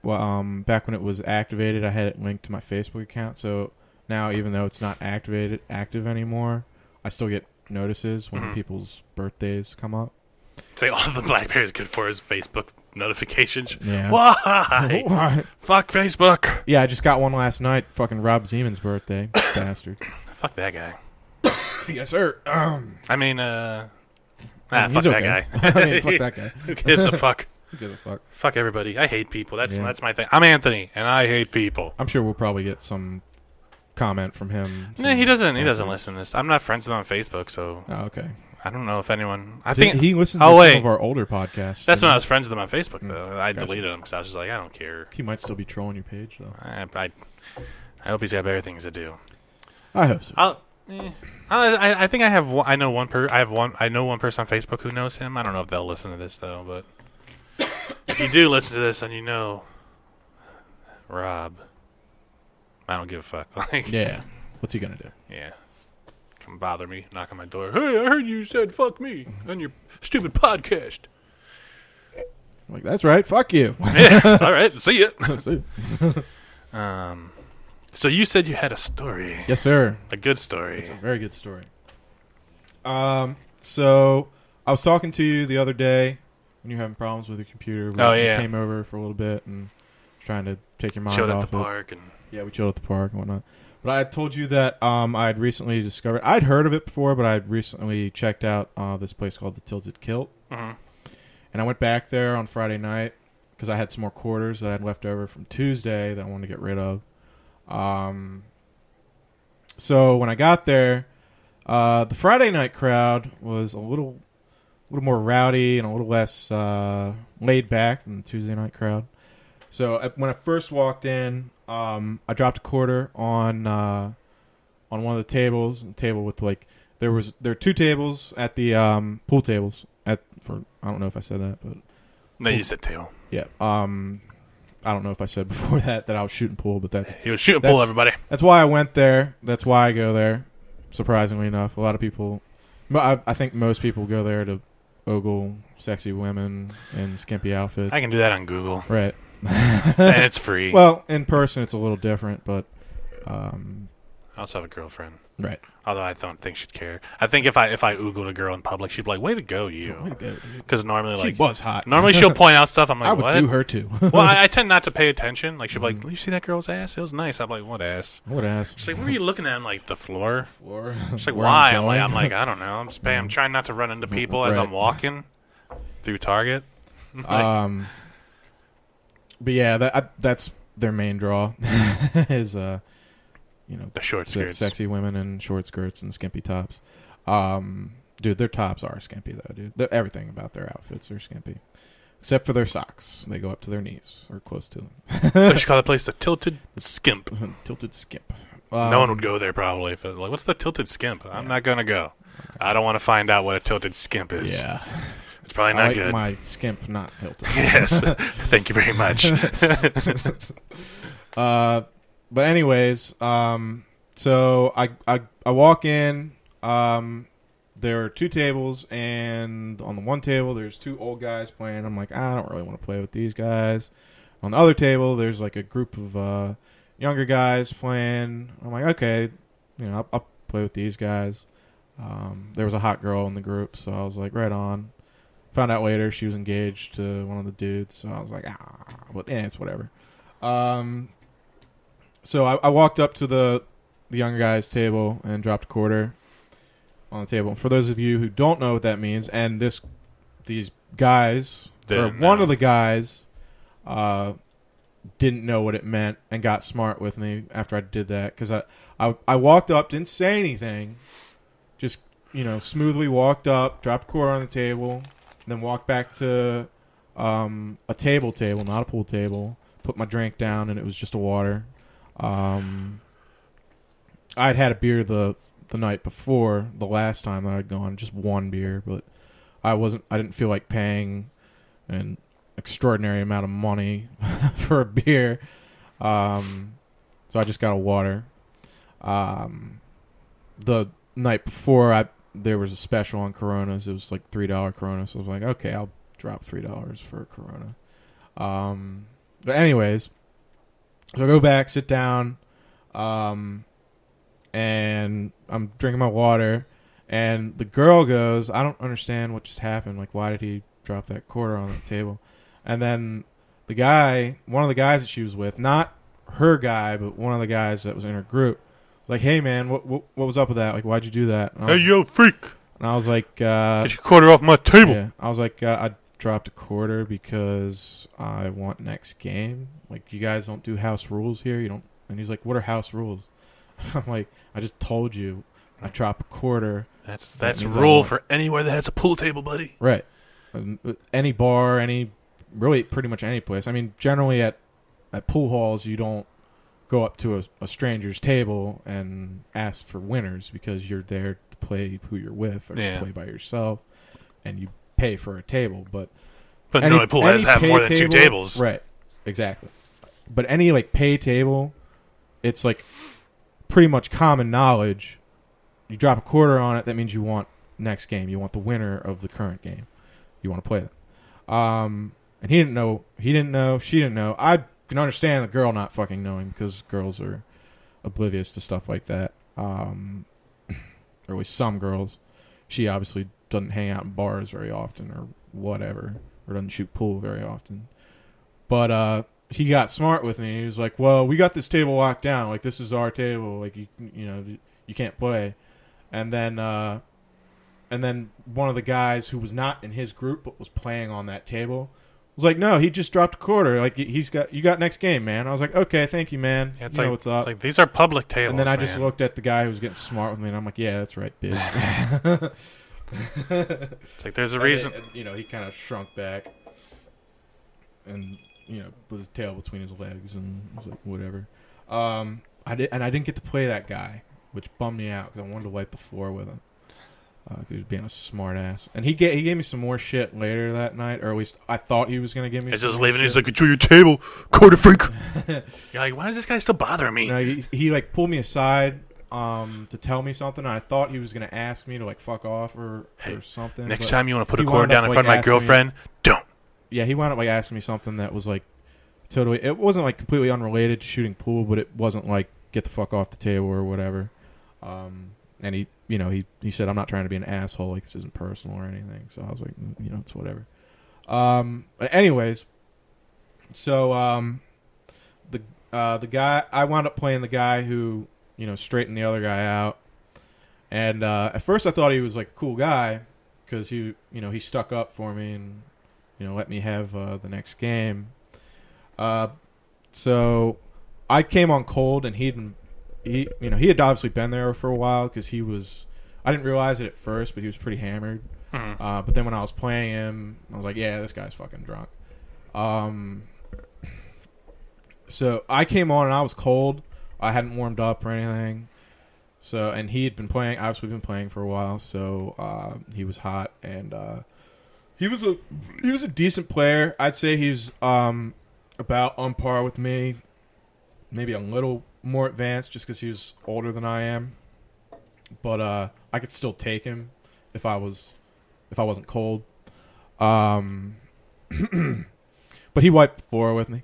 B: back when it was activated, I had it linked to my Facebook account. So now, even though it's not active anymore, I still get notices when people's birthdays come up.
A: Say all the BlackBerry is good for is Facebook notifications.
B: Yeah.
A: Why? Fuck Facebook.
B: Yeah, I just got one last night. Fucking Rob Zeman's birthday. Bastard.
A: Fuck that guy.
B: Yes, sir.
A: I mean, fuck
B: he's
A: that
B: okay.
A: guy.
B: I mean, fuck that guy.
A: Who gives a fuck?
B: Who gives a fuck?
A: Fuck everybody. I hate people. That's my thing. I'm Anthony, and I hate people.
B: I'm sure we'll probably get some comment from him.
A: No, he doesn't. He doesn't listen to this. I'm not friends with him on Facebook, so.
B: Oh, okay.
A: I don't know if anyone. I think
B: he listened to some of our older podcasts.
A: That's when I was friends with him on Facebook, though. I deleted him because I was just like, I don't care.
B: He might still be trolling your page, though.
A: I hope he's got better things to do.
B: I hope so.
A: I think I have. I know one person on Facebook who knows him. I don't know if they'll listen to this though, but if you do listen to this, then you know Rob. I don't give a fuck. Like,
B: yeah. What's he gonna do?
A: Yeah. Come bother me, knock on my door. Hey, I heard you said fuck me on your stupid podcast.
B: I'm like, that's right. Fuck you.
A: Yeah, all right. See ya.
B: See ya.
A: So you said you had a story.
B: Yes, sir.
A: A good story.
B: It's a very good story. So I was talking to you the other day when you were having problems with your computer. We came over for a little bit and trying to take your mind
A: Chilled
B: off
A: at the park and
B: yeah, we chilled at the park and whatnot. But I told you that I'd recently discovered... I'd heard of it before, but I'd recently checked out this place called the Tilted Kilt.
A: Mm-hmm.
B: And I went back there on Friday night because I had some more quarters that I'd left over from Tuesday that I wanted to get rid of. So when I got there, the Friday night crowd was a little more rowdy and a little less laid back than the Tuesday night crowd. So when I first walked in, I dropped a quarter on one of the tables. A table with there are two tables at the pool tables I don't know if I said that, but
A: no, you said table.
B: Yeah. I don't know if I said before that I was shooting pool, but
A: he was shooting pool. Everybody.
B: That's why I went there. That's why I go there. Surprisingly enough, a lot of people. I think most people go there to ogle sexy women in skimpy outfits.
A: I can do that on Google.
B: Right.
A: And it's free.
B: Well, in person it's a little different, but
A: I also have a girlfriend.
B: Right.
A: Although I don't think she'd care. I think if I oogled a girl in public, she'd be like, "Way to go, you!"
B: Way to go,
A: because normally,
B: she was hot.
A: Normally, she'll point out stuff. I'm like,
B: I would
A: what?
B: do her too.
A: Well, I tend not to pay attention. Like she'll be like, "You see that girl's ass? It was nice." I'm like, "What ass?"
B: What ass?
A: She's like, "What are you looking at?" I'm like, the floor. She's like,
B: Where
A: "Why?" I'm like, "I don't know. I'm just paying. I'm trying not to run into people as
B: Right.
A: I'm walking through Target."
B: But yeah, that's their main draw is
A: the short skirts,
B: sexy women in short skirts and skimpy tops. Dude, their tops are skimpy though, dude. Everything about their outfits are skimpy, except for their socks. They go up to their knees or close to them.
A: They should call the place the Tilted Skimp.
B: Tilted Skimp.
A: No one would go there probably. If like, what's the Tilted Skimp? I'm not gonna go. I don't want to find out what a Tilted Skimp is.
B: Yeah.
A: It's probably not good.
B: My skimp not tilted.
A: Yes. Thank you very much.
B: But anyways, so I walk in. There are two tables, and on the one table there's two old guys playing. I'm like, I don't really want to play with these guys. On the other table there's like a group of younger guys playing. I'm like, okay, I'll play with these guys. There was a hot girl in the group, so I was like, right on. Found out later she was engaged to one of the dudes, so I was like, it's whatever. So I walked up to the the younger guy's table and dropped a quarter on the table. For those of you who don't know what that means, and these guys, or one of the guys, didn't know what it meant and got smart with me after I did that, because I walked up, didn't say anything, just smoothly walked up, dropped a quarter on the table, then walked back to a table, not a pool table, put my drink down, and it was just a water. I'd had a beer the night before, the last time that I'd gone, just one beer, but I didn't feel like paying an extraordinary amount of money for a beer. So I just got a water. The night before, there was a special on Coronas. It was like $3 Corona, so I was like, okay, I'll drop $3 for a Corona. But anyways, so I go back, sit down, and I'm drinking my water, and the girl goes, I don't understand what just happened. Like, why did he drop that quarter on the table? And then the guy, one of the guys that she was with, not her guy, but one of the guys that was in her group, like, hey, man, what was up with that? Like, why'd you do that?
A: Hey, yo, freak.
B: And I was like,
A: get your quarter off my table.
B: Yeah, I was like, I dropped a quarter because I want next game. Like, you guys don't do house rules here. You don't. And he's like, what are house rules? I'm like, I just told you I drop a quarter.
A: That's a rule for anywhere that has a pool table, buddy.
B: Right. Any bar, really pretty much any place. I mean, generally at pool halls, you don't go up to a stranger's table and ask for winners, because you're there to play who you're with, or to play by yourself, and you pay for a table. But
A: no pool has have more than two tables.
B: Right. Exactly. But any like pay table, it's like pretty much common knowledge. You drop a quarter on it, that means you want next game. You want the winner of the current game. You want to play them. And he didn't know. She didn't know. I can understand the girl not fucking knowing, because girls are oblivious to stuff like that. Or at least some girls. She obviously doesn't hang out in bars very often, or whatever, or doesn't shoot pool very often. But he got smart with me. He was like, well, we got this table locked down. Like, this is our table. Like, you can't play. And then one of the guys who was not in his group but was playing on that table was like, no, he just dropped a quarter. Like, you got next game, man. I was like, okay, thank you, man.
A: Yeah,
B: you know what's up.
A: It's like, these are public tables,
B: and then I just looked at the guy who was getting smart with me, and I'm like, yeah, that's right, bitch.
A: It's like, there's a reason.
B: And, he kind of shrunk back, and with his tail between his legs, and I was like, whatever. I didn't get to play that guy, which bummed me out, because I wanted to wipe the floor with him. Because he was being a smart ass. And he gave me some more shit later that night, or at least I thought he was going to give me some
A: just
B: more
A: leaving.
B: shit.
A: He's like, enjoy your table, quarter freak. You're like, why is this guy still bothering me?
B: He like pulled me aside to tell me something. And I thought he was going to ask me to like fuck off or something.
A: Next time you want to put a quarter down in front of my girlfriend, don't.
B: Yeah, he wound up like asking me something that was like totally. It wasn't like completely unrelated to shooting pool, but it wasn't like get the fuck off the table or whatever. And he said, I'm not trying to be an asshole. Like, this isn't personal or anything. So I was like, it's whatever. But anyways, so the guy, I wound up playing the guy who straightened the other guy out. And at first I thought he was like a cool guy, because he stuck up for me and let me have the next game. So I came on cold, and he had obviously been there for a while, because I didn't realize it at first, but he was pretty hammered.
A: Mm-hmm.
B: But then when I was playing him, I was like, yeah, this guy's fucking drunk. So I came on and I was cold. I hadn't warmed up or anything. So, and he had been playing, obviously been playing for a while, so he was hot, and he was a decent player. I'd say he's about on par with me, maybe a little more advanced, just because he was older than I am. But I could still take him if I wasn't cold. But he wiped the floor with me,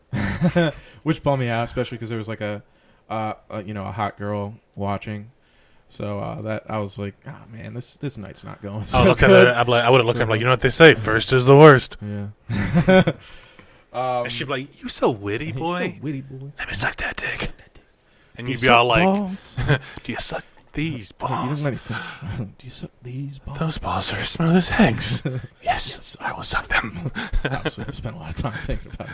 B: which bummed me out, especially because there was like a hot girl watching. So that I was like, oh man, this night's not going. So
A: I would have looked at him like, you know what they say, first is the worst.
B: Yeah.
A: And she'd be like, you so witty, boy.
B: So witty, boy.
A: Let me suck that dick. And
B: Do
A: you'd
B: you
A: be all
B: suck
A: like,
B: balls?
A: do you suck these
B: You didn't
A: balls?
B: let me finish. Do you suck these balls?
A: Those balls are as smooth as eggs. Yes, I will suck them.
B: Obviously, I've spent a lot of time thinking about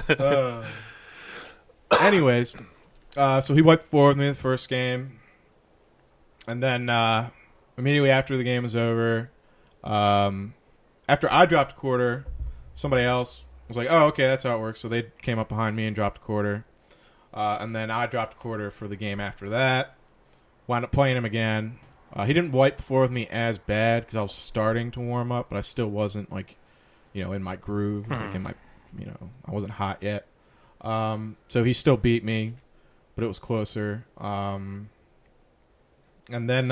B: this. Anyways, so he wiped the floor with me the first game. And then immediately after the game was over, after I dropped a quarter, somebody else was like, oh, okay, that's how it works. So they came up behind me and dropped a quarter. And then I dropped a quarter for the game after that. Wound up playing him again. He didn't wipe the floor with me as bad because I was starting to warm up, but I still wasn't, like, in my groove. Like in my, I wasn't hot yet. So he still beat me, but it was closer. And then,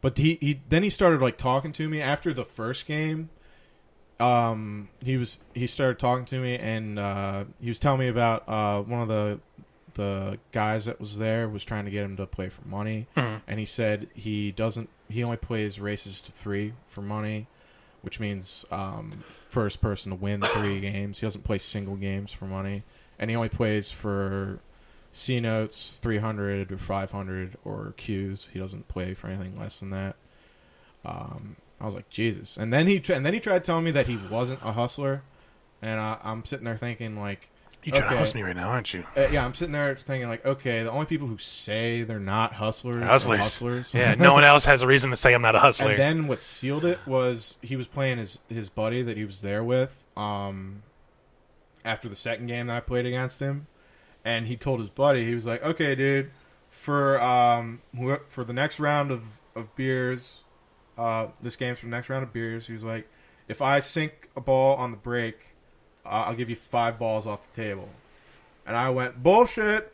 B: but he started, like, talking to me after the first game. He started talking to me, and he was telling me about one of the guys that was there was trying to get him to play for money, and he said he only plays races to 3 for money, which means first person to win 3 games. He doesn't play single games for money, and he only plays for C notes, 300 or 500 or Qs. He doesn't play for anything less than that. I was like, Jesus. And then he tried telling me that he wasn't a hustler, and I'm sitting there thinking, like,
A: You're trying to hustle me right now, aren't you?
B: yeah, I'm sitting there thinking, like, okay, the only people who say they're not hustlers are
A: Hustlers.
B: hustlers.
A: Yeah, no one else has a reason to say I'm not a hustler.
B: And then what sealed it was he was playing his buddy that he was there with after the second game that I played against him. And he told his buddy, he was like, okay, dude, for the next round of beers, this game's for the next round of beers, he was like, if I sink a ball on the break, I'll give you 5 balls off the table. And I went, bullshit.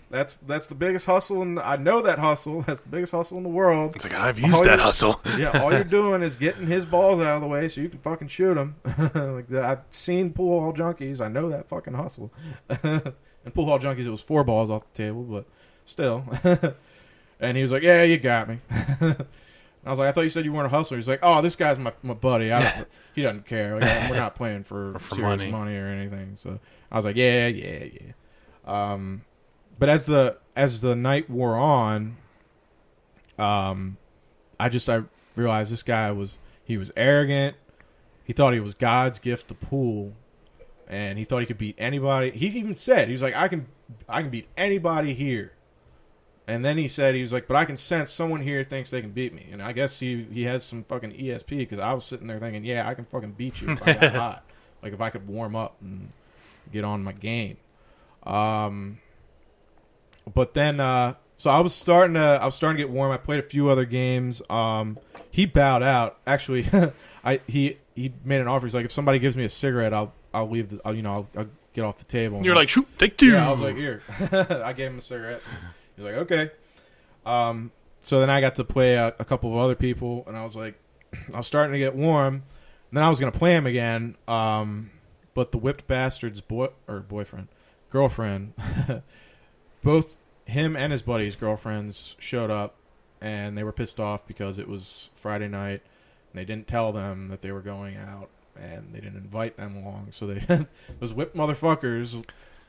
B: That's the biggest hustle, and I know that hustle. That's the biggest hustle in the world.
A: It's like, I've used that hustle.
B: Yeah, all you're doing is getting his balls out of the way so you can fucking shoot him. Like I've seen pool hall junkies. I know that fucking hustle. And pool hall junkies, it was 4 balls off the table, but still. And he was like, yeah, you got me. I was like, I thought you said you weren't a hustler. He's like, oh, this guy's my buddy. He doesn't care. Like, we're not playing for serious money or anything. So I was like, yeah. But as the night wore on, I realized this guy was arrogant. He thought he was God's gift to pool, and he thought he could beat anybody. He even said, he was like, I can beat anybody here. And then he said, he was like, but I can sense someone here thinks they can beat me. And I guess he has some fucking ESP, because I was sitting there thinking, yeah, I can fucking beat you if I got hot. Like, if I could warm up and get on my game. But then, so I was starting to get warm. I played a few other games. He bowed out. Actually, he made an offer. He's like, if somebody gives me a cigarette, I'll leave. I'll get off the table.
A: You're like, shoot, take 2.
B: Yeah, I was like, here. I gave him a cigarette. He's like, okay. So then I got to play a couple of other people, and I was like, I was starting to get warm. And then I was going to play him again, but the whipped bastard's girlfriend, both him and his buddy's girlfriends showed up, and they were pissed off because it was Friday night, and they didn't tell them that they were going out, and they didn't invite them along. So those whipped motherfuckers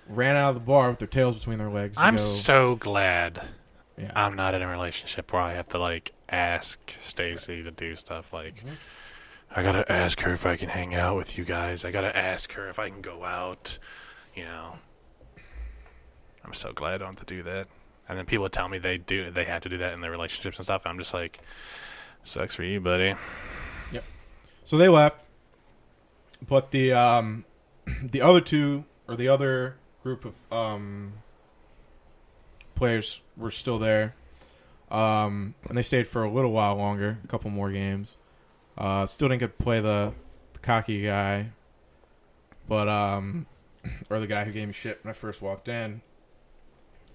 B: ran out of the bar with their tails between their legs.
A: I'm so glad
B: Yeah.
A: I'm not in a relationship where I have to, like, ask Stacy to do stuff. Like, I gotta ask her if I can hang out with you guys. I gotta ask her if I can go out. I'm so glad I don't have to do that. And then people tell me they have to do that in their relationships and stuff. And I'm just like, sucks for you, buddy.
B: Yep. So they left, but the other two, or the other group of players, were still there, and they stayed for a little while longer, a couple more games. Still didn't get to play the cocky guy, but or the guy who gave me shit when I first walked in.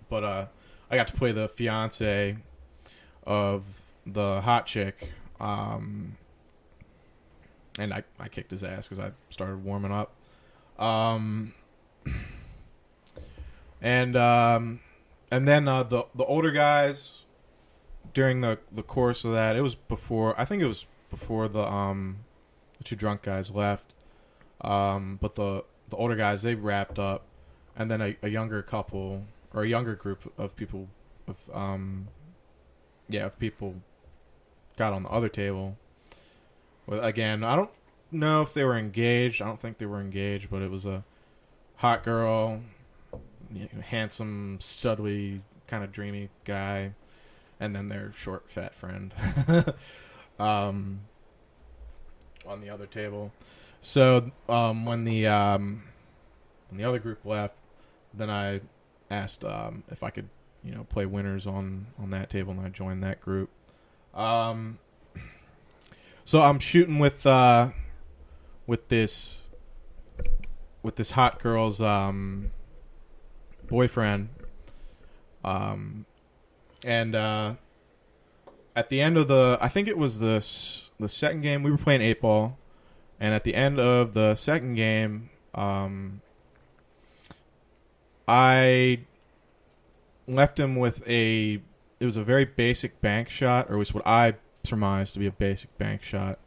B: But I got to play the fiance of the hot chick, and I kicked his ass because I started warming up. And then the older guys, during the course of that, it was before the 2 drunk guys left. But the older guys, they wrapped up, and then a younger couple or a younger group of people of people got on the other table. Well, again, I don't know if they were engaged. I don't think they were engaged, but it was a hot girl, handsome, studly, kind of dreamy guy, and then their short, fat friend on the other table. So when the other group left, then I asked if I could, play winners on that table, and I joined that group. So I'm shooting with this hot girl's boyfriend, and at the end of I think it was the second game, we were playing 8-ball, and at the end of the second game, I left him with it was a very basic bank shot, or it was what I surmised to be a basic bank shot.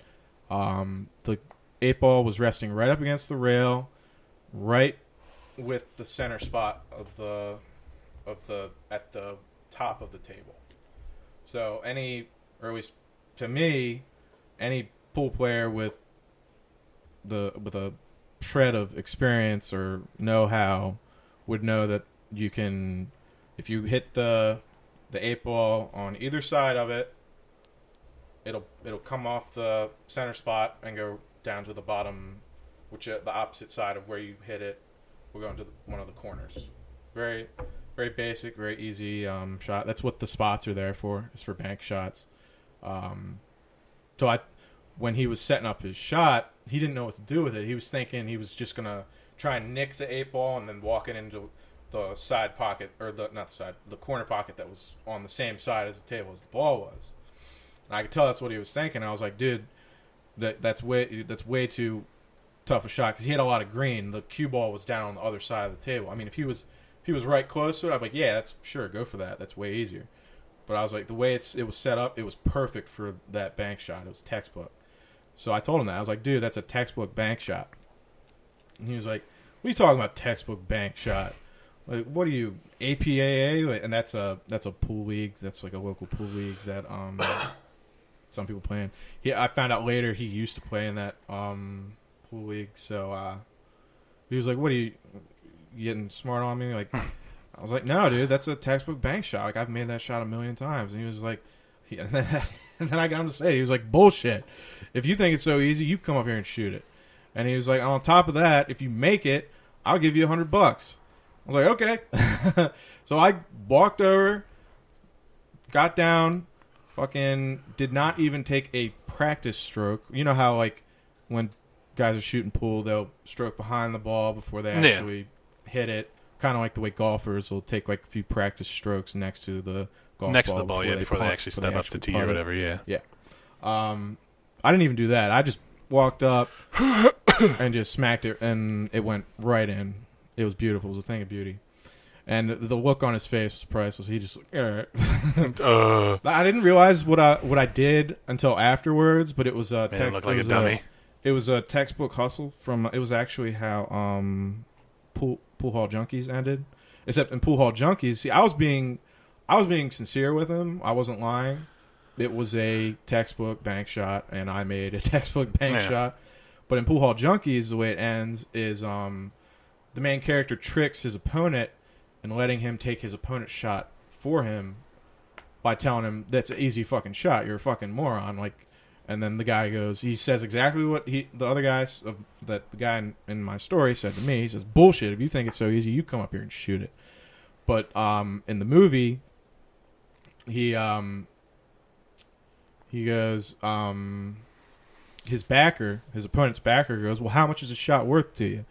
B: The 8-ball was resting right up against the rail, right with the center spot at the top of the table. So or at least to me, any pool player with a shred of experience or know-how would know that you can, if you hit the 8-ball on either side of it, it'll come off the center spot and go down to the bottom, which the opposite side of where you hit it will go into one of the corners. Very, very basic, very easy shot. That's what the spots are there for, is for bank shots. So when he was setting up his shot, he didn't know what to do with it. He was thinking he was just going to try and nick the 8-ball and then walk it into the side pocket, or the corner pocket that was on the same side as the table as the ball was. And I could tell that's what he was thinking. I was like, dude, that's way too tough a shot, because he had a lot of green. The cue ball was down on the other side of the table. I mean, if he was right close to it, I'd be like, yeah, that's sure, go for that. That's way easier. But I was like, the way it was set up, it was perfect for that bank shot. It was textbook. So I told him that. I was like, dude, that's a textbook bank shot. And he was like, what are you talking about, textbook bank shot? Like, what are you, APAA? And that's a pool league. That's like a local pool league that some people play in. I found out later he used to play in that pool league. So he was like, what are you getting smart on me? Like, I was like, no, dude, that's a textbook bank shot. Like, I've made that shot a million times. And he was like, and then I got him to say it. He was like, bullshit. If you think it's so easy, you come up here and shoot it. And he was like, on top of that, if you make it, I'll give you $100. I was like, okay. So I walked over, got down, fucking did not even take a practice stroke. You know how, like, when guys are shooting pool, they'll stroke behind the ball before they actually hit it. Kind of like the way golfers will take, like, a few practice strokes next to the golf
A: next
B: ball
A: to the ball, before they actually step up to tee or whatever, yeah.
B: Yeah. I didn't even do that. I just walked up and just smacked it, and it went right in. It was beautiful. It was a thing of beauty. And the look on his face was priceless. He just, all right. I didn't realize what I did until afterwards, but it was a
A: Man, looked like a dummy.
B: It was a textbook hustle from. It was actually how Pool Hall Junkies ended. Except in Pool Hall Junkies, see, I was being sincere with him. I wasn't lying. It was a textbook bank shot, and I made a textbook bank shot. But in Pool Hall Junkies, the way it ends is the main character tricks his opponent and letting him take his opponent's shot for him by telling him that's an easy fucking shot. You're a fucking moron. Like, and then the guy goes, he says exactly what the guy in my story said to me. He says, bullshit. If you think it's so easy, you come up here and shoot it. But in the movie, he goes, his opponent's backer goes, well, how much is a shot worth to you?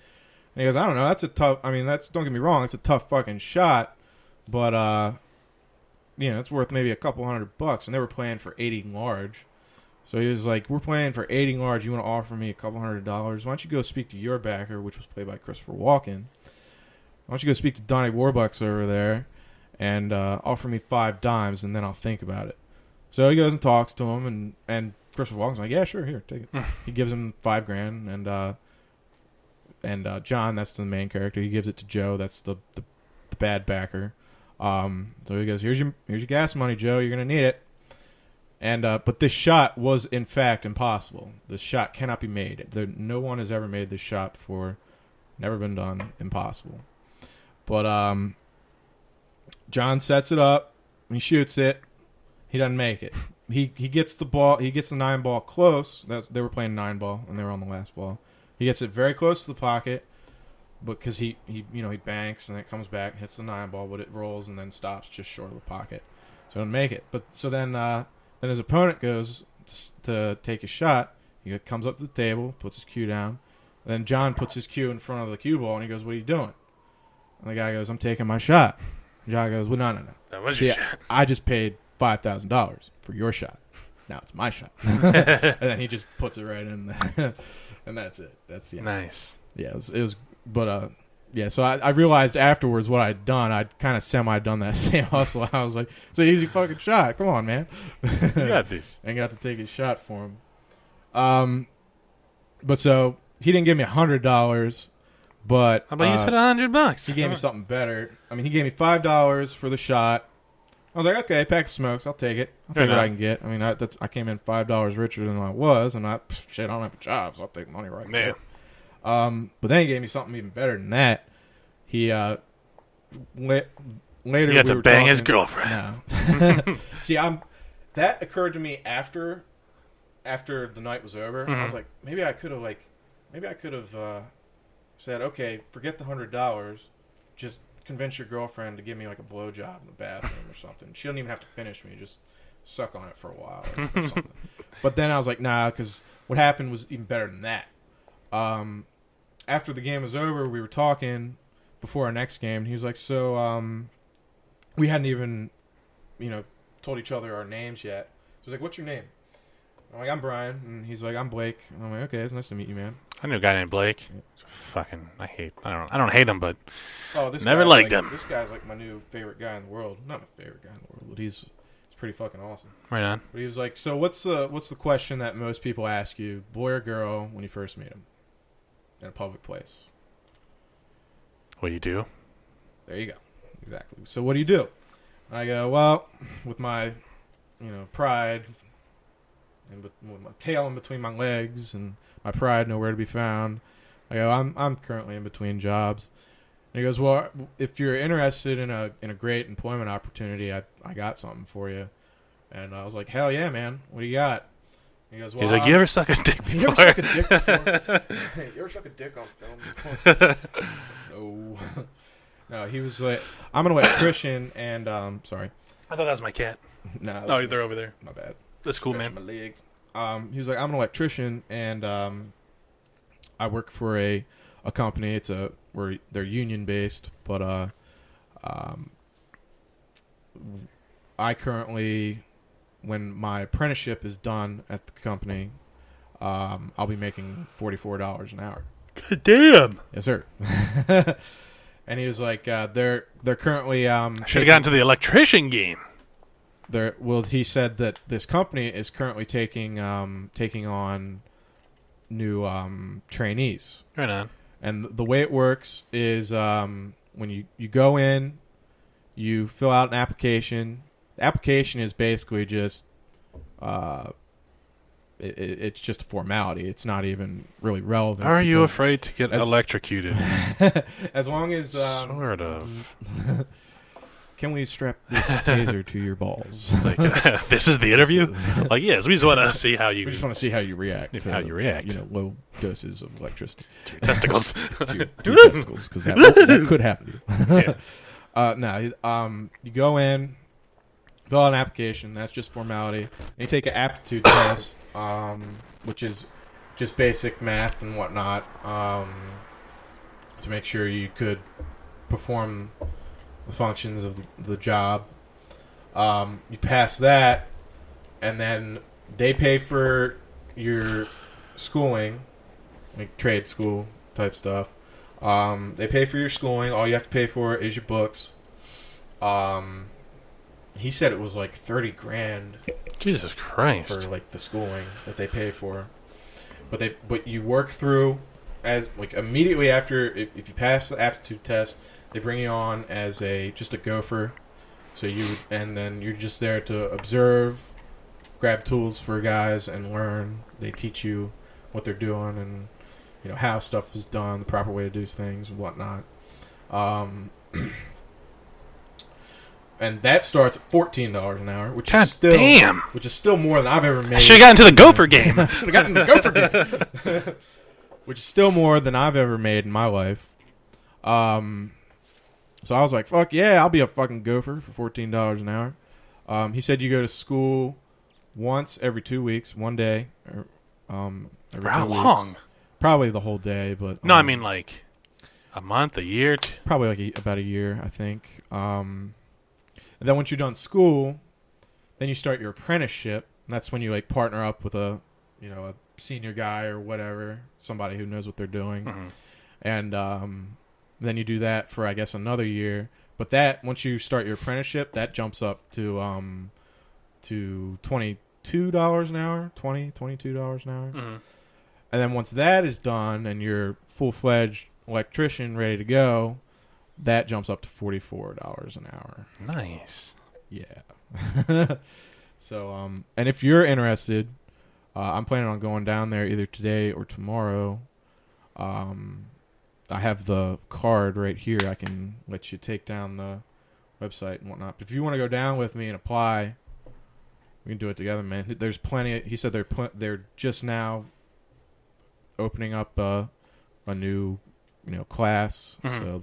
B: And he goes, I don't know. That's a tough. I mean, don't get me wrong. It's a tough fucking shot, but it's worth maybe a couple $100. And they were playing for 80 large, so he was like, "We're playing for 80 large. You want to offer me a couple $100? Why don't you go speak to your backer, which was played by Christopher Walken? Why don't you go speak to Donnie Warbucks over there, and offer me 5 dimes, and then I'll think about it." So he goes and talks to him, and Christopher Walken's like, "Yeah, sure, here, take it." He gives him $5,000, and John, that's the main character. He gives it to Joe. That's the bad backer. So he goes, here's your gas money, Joe. You're gonna need it. And but this shot was in fact impossible. This shot cannot be made. No one has ever made this shot before. Never been done. Impossible. But John sets it up. He shoots it. He doesn't make it. He gets the ball. He gets the 9-ball close. They were playing 9-ball and they were on the last ball. He gets it very close to the pocket, because he banks and it comes back, hits the 9-ball, but it rolls and then stops just short of the pocket. So doesn't make it. But so then his opponent goes to take a shot. He comes up to the table, puts his cue down. Then John puts his cue in front of the cue ball and he goes, "What are you doing?" And the guy goes, "I'm taking my shot." John goes, "Well, no.
A: That was your shot.
B: I just paid $5,000 for your shot. Now it's my shot." And then he just puts it right in there. And that's it. That's
A: nice.
B: Yeah, it was but yeah, so I realized afterwards what I'd done. I'd kind of semi-done that same hustle. I was like, it's an easy fucking shot. Come on, man.
A: You got this.
B: And got to take his shot for him. But so he didn't give me $100, but
A: how about you said $100?
B: He gave me something better. I mean, he gave me $5 for the shot. I was like, okay, pack of smokes, I'll take it. I'll take what I can get. I mean, I came in $5 richer than I was, and I don't have a job, so I'll take money right now. But then he gave me something even better than that. He later
A: he had to bang his girlfriend.
B: No. See, that occurred to me after the night was over. I was like, maybe I could have said, okay, forget the $100, just convince your girlfriend to give me like a blowjob in the bathroom or something. She doesn't even have to finish me; just suck on it for a while or something. But then I was like, nah, because what happened was even better than that. After the game was over, we were talking before our next game. And he was like, so we hadn't even, told each other our names yet. So he was like, what's your name? I'm like, I'm Brian. And he's like, I'm Blake. And I'm like, okay, it's nice to meet you, man.
A: I knew a guy named Blake. Fucking, I don't hate him, but
B: this
A: never liked him.
B: This guy's like my new favorite guy in the world. Not my favorite guy in the world, but he's pretty fucking awesome.
A: Right on.
B: But he was like, so what's the question that most people ask you, boy or girl, when you first meet them in a public place?
A: What do you do?
B: There you go. Exactly. So what do you do? I go, well, with my, pride, and with my tail in between my legs, and my pride nowhere to be found. I go, I'm currently in between jobs. And he goes, well, if you're interested in a great employment opportunity, I got something for you. And I was like, hell yeah, man. What do you got? And he goes, well,
A: he's like, you ever suck a dick before?
B: You ever suck a dick before? You ever suck a dick on film before? No. No, he was like, I'm an electrician, and sorry.
A: I thought that was my cat.
B: No.
A: Oh, they're over there.
B: My bad.
A: That's cool, man.
B: My legs. He was like, I'm an electrician, and I work for a company. They're union based, but I currently, when my apprenticeship is done at the company, I'll be making $44 an hour.
A: God damn.
B: Yes, sir. And he was like, they're currently
A: I should have gotten to the electrician game.
B: He said that this company is currently taking on new trainees.
A: Right on.
B: And the way it works is when you go in, you fill out an application. The application is basically just it's just a formality. It's not even really relevant.
A: Are you afraid to get electrocuted?
B: As long as
A: sort of.
B: Can we strap this taser to your balls?
A: It's like, this is the interview? Like, yes, we just want to see how you...
B: We just want to see how you react.
A: How you react.
B: Low doses of electricity.
A: To your testicles.
B: To your testicles, because that could happen to you. Yeah. You go in, fill out an application. That's just formality. And you take an aptitude test, which is just basic math and whatnot, to make sure you could perform the functions of the job. You pass that, and then they pay for your schooling, like trade school type stuff. They pay for your schooling. All you have to pay for is your books. He said it was like $30,000.
A: Jesus Christ!
B: For like the schooling that they pay for, but you work through as like immediately after if you pass the aptitude test, they bring you on as just a gopher. So and then you're just there to observe, grab tools for guys, and learn. They teach you what they're doing and how stuff is done, the proper way to do things and whatnot. And that starts at $14 an hour, which is still more than I've ever made.
A: I should have gotten to the gopher game.
B: Should have gotten to the gopher game. Which is still more than I've ever made in my life. So I was like, fuck yeah, I'll be a fucking gopher for $14 an hour. He said you go to school once every 2 weeks, one day.
A: For how long?
B: Probably the whole day, but
A: no, I mean like a month, a year.
B: Probably like about a year, I think. And then once you're done school, then you start your apprenticeship. And that's when you like partner up with a senior guy or whatever, somebody who knows what they're doing, and then you do that for I guess another year. But that once you start your apprenticeship, that jumps up to $22 an hour, $22 an hour. And then once that is done and you're full-fledged electrician ready to go, that jumps up to $44 an hour.
A: Nice.
B: Yeah. So, and if you're interested, I'm planning on going down there either today or tomorrow. I have the card right here. I can let you take down the website and whatnot. But if you want to go down with me and apply, we can do it together, man. There's plenty. He said they're just now opening up a new class. So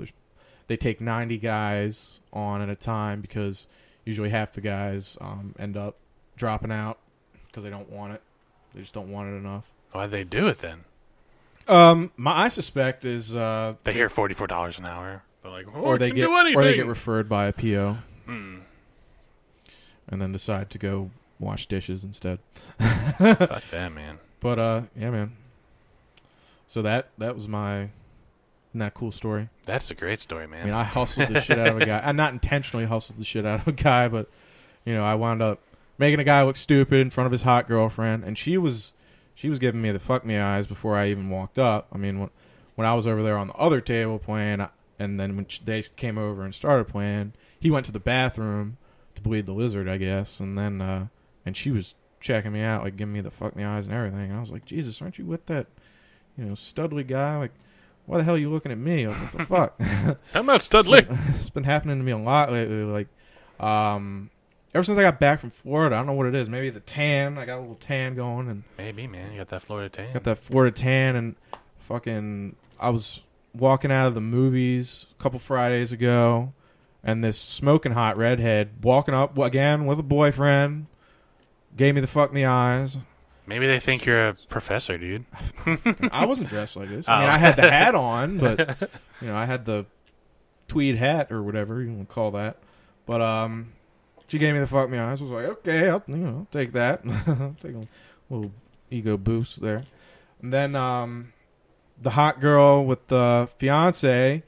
B: they take 90 guys on at a time because usually half the guys end up dropping out because they don't want it. They just don't want it enough.
A: Why'd they do it then?
B: I suspect is
A: they hear $44 an hour. They're like,
B: or they get referred by a PO, and then decide to go wash dishes instead.
A: Fuck that, man.
B: But yeah, man. So that was isn't that a cool story?
A: That's a great story, man.
B: I mean, I hustled the shit out of a guy. I not intentionally hustled the shit out of a guy, but I wound up making a guy look stupid in front of his hot girlfriend, and she was giving me the fuck me eyes before I even walked up. I mean, when I was over there on the other table playing, and then when they came over and started playing, he went to the bathroom to bleed the lizard, I guess, and then and she was checking me out, like giving me the fuck me eyes and everything. And I was like, Jesus, aren't you with that studly guy? Like, why the hell are you looking at me? Like, what the fuck?
A: I'm not studly.
B: It's been happening to me a lot lately. Like, ever since I got back from Florida, I don't know what it is. Maybe the tan. I got a little tan going, and
A: maybe, man, you got that Florida tan.
B: Got that Florida tan, and fucking, I was walking out of the movies a couple Fridays ago, and this smoking hot redhead walking up again with a boyfriend gave me the fuck me eyes.
A: Maybe they think you're a professor, dude.
B: I wasn't dressed like this. I mean, I had the hat on, but I had the tweed hat or whatever you want to call that. But she gave me the fuck me eyes. I was like, okay, I'll take that. I'll take a little ego boost there. And then the hot girl with the fiance,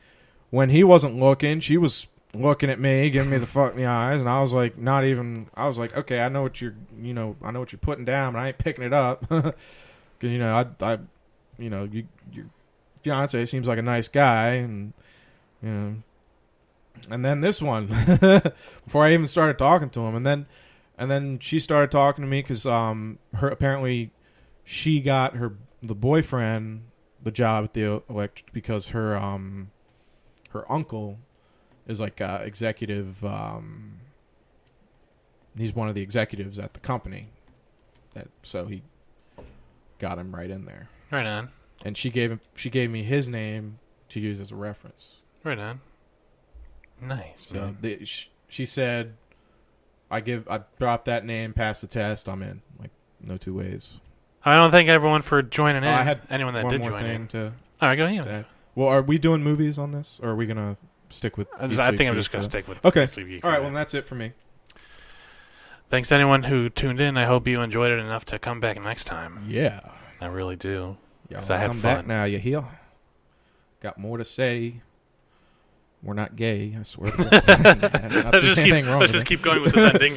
B: when he wasn't looking, she was looking at me, giving me the fuck me eyes, and I was like, okay, I know what you're putting down, but I ain't picking it up, because your fiance seems like a nice guy, and and then this one, before I even started talking to him, and then she started talking to me because apparently she got the boyfriend the job at the because her uncle is like executive. He's one of the executives at the company, so he got him right in there.
A: Right on.
B: And she gave me his name to use as a reference.
A: Right on. Nice.
B: So she said, I dropped that name, passed the test, I'm in. Like, no two ways.
A: I don't thank everyone for joining in.
B: I had
A: anyone that
B: one
A: did
B: more
A: join
B: thing
A: in.
B: To
A: all right, go ahead.
B: Well, are we doing movies on this, or are we gonna stick with?
A: I think I'm just gonna stick with.
B: Okay.
A: Geek
B: all right. Well, that's it for me.
A: Thanks to anyone who tuned in. I hope you enjoyed it enough to come back next time.
B: Yeah,
A: I really do.
B: Yeah,
A: I had
B: come
A: fun.
B: Back now. You hear? Got more to say. We're not gay. I swear.
A: Let's just keep going with this ending.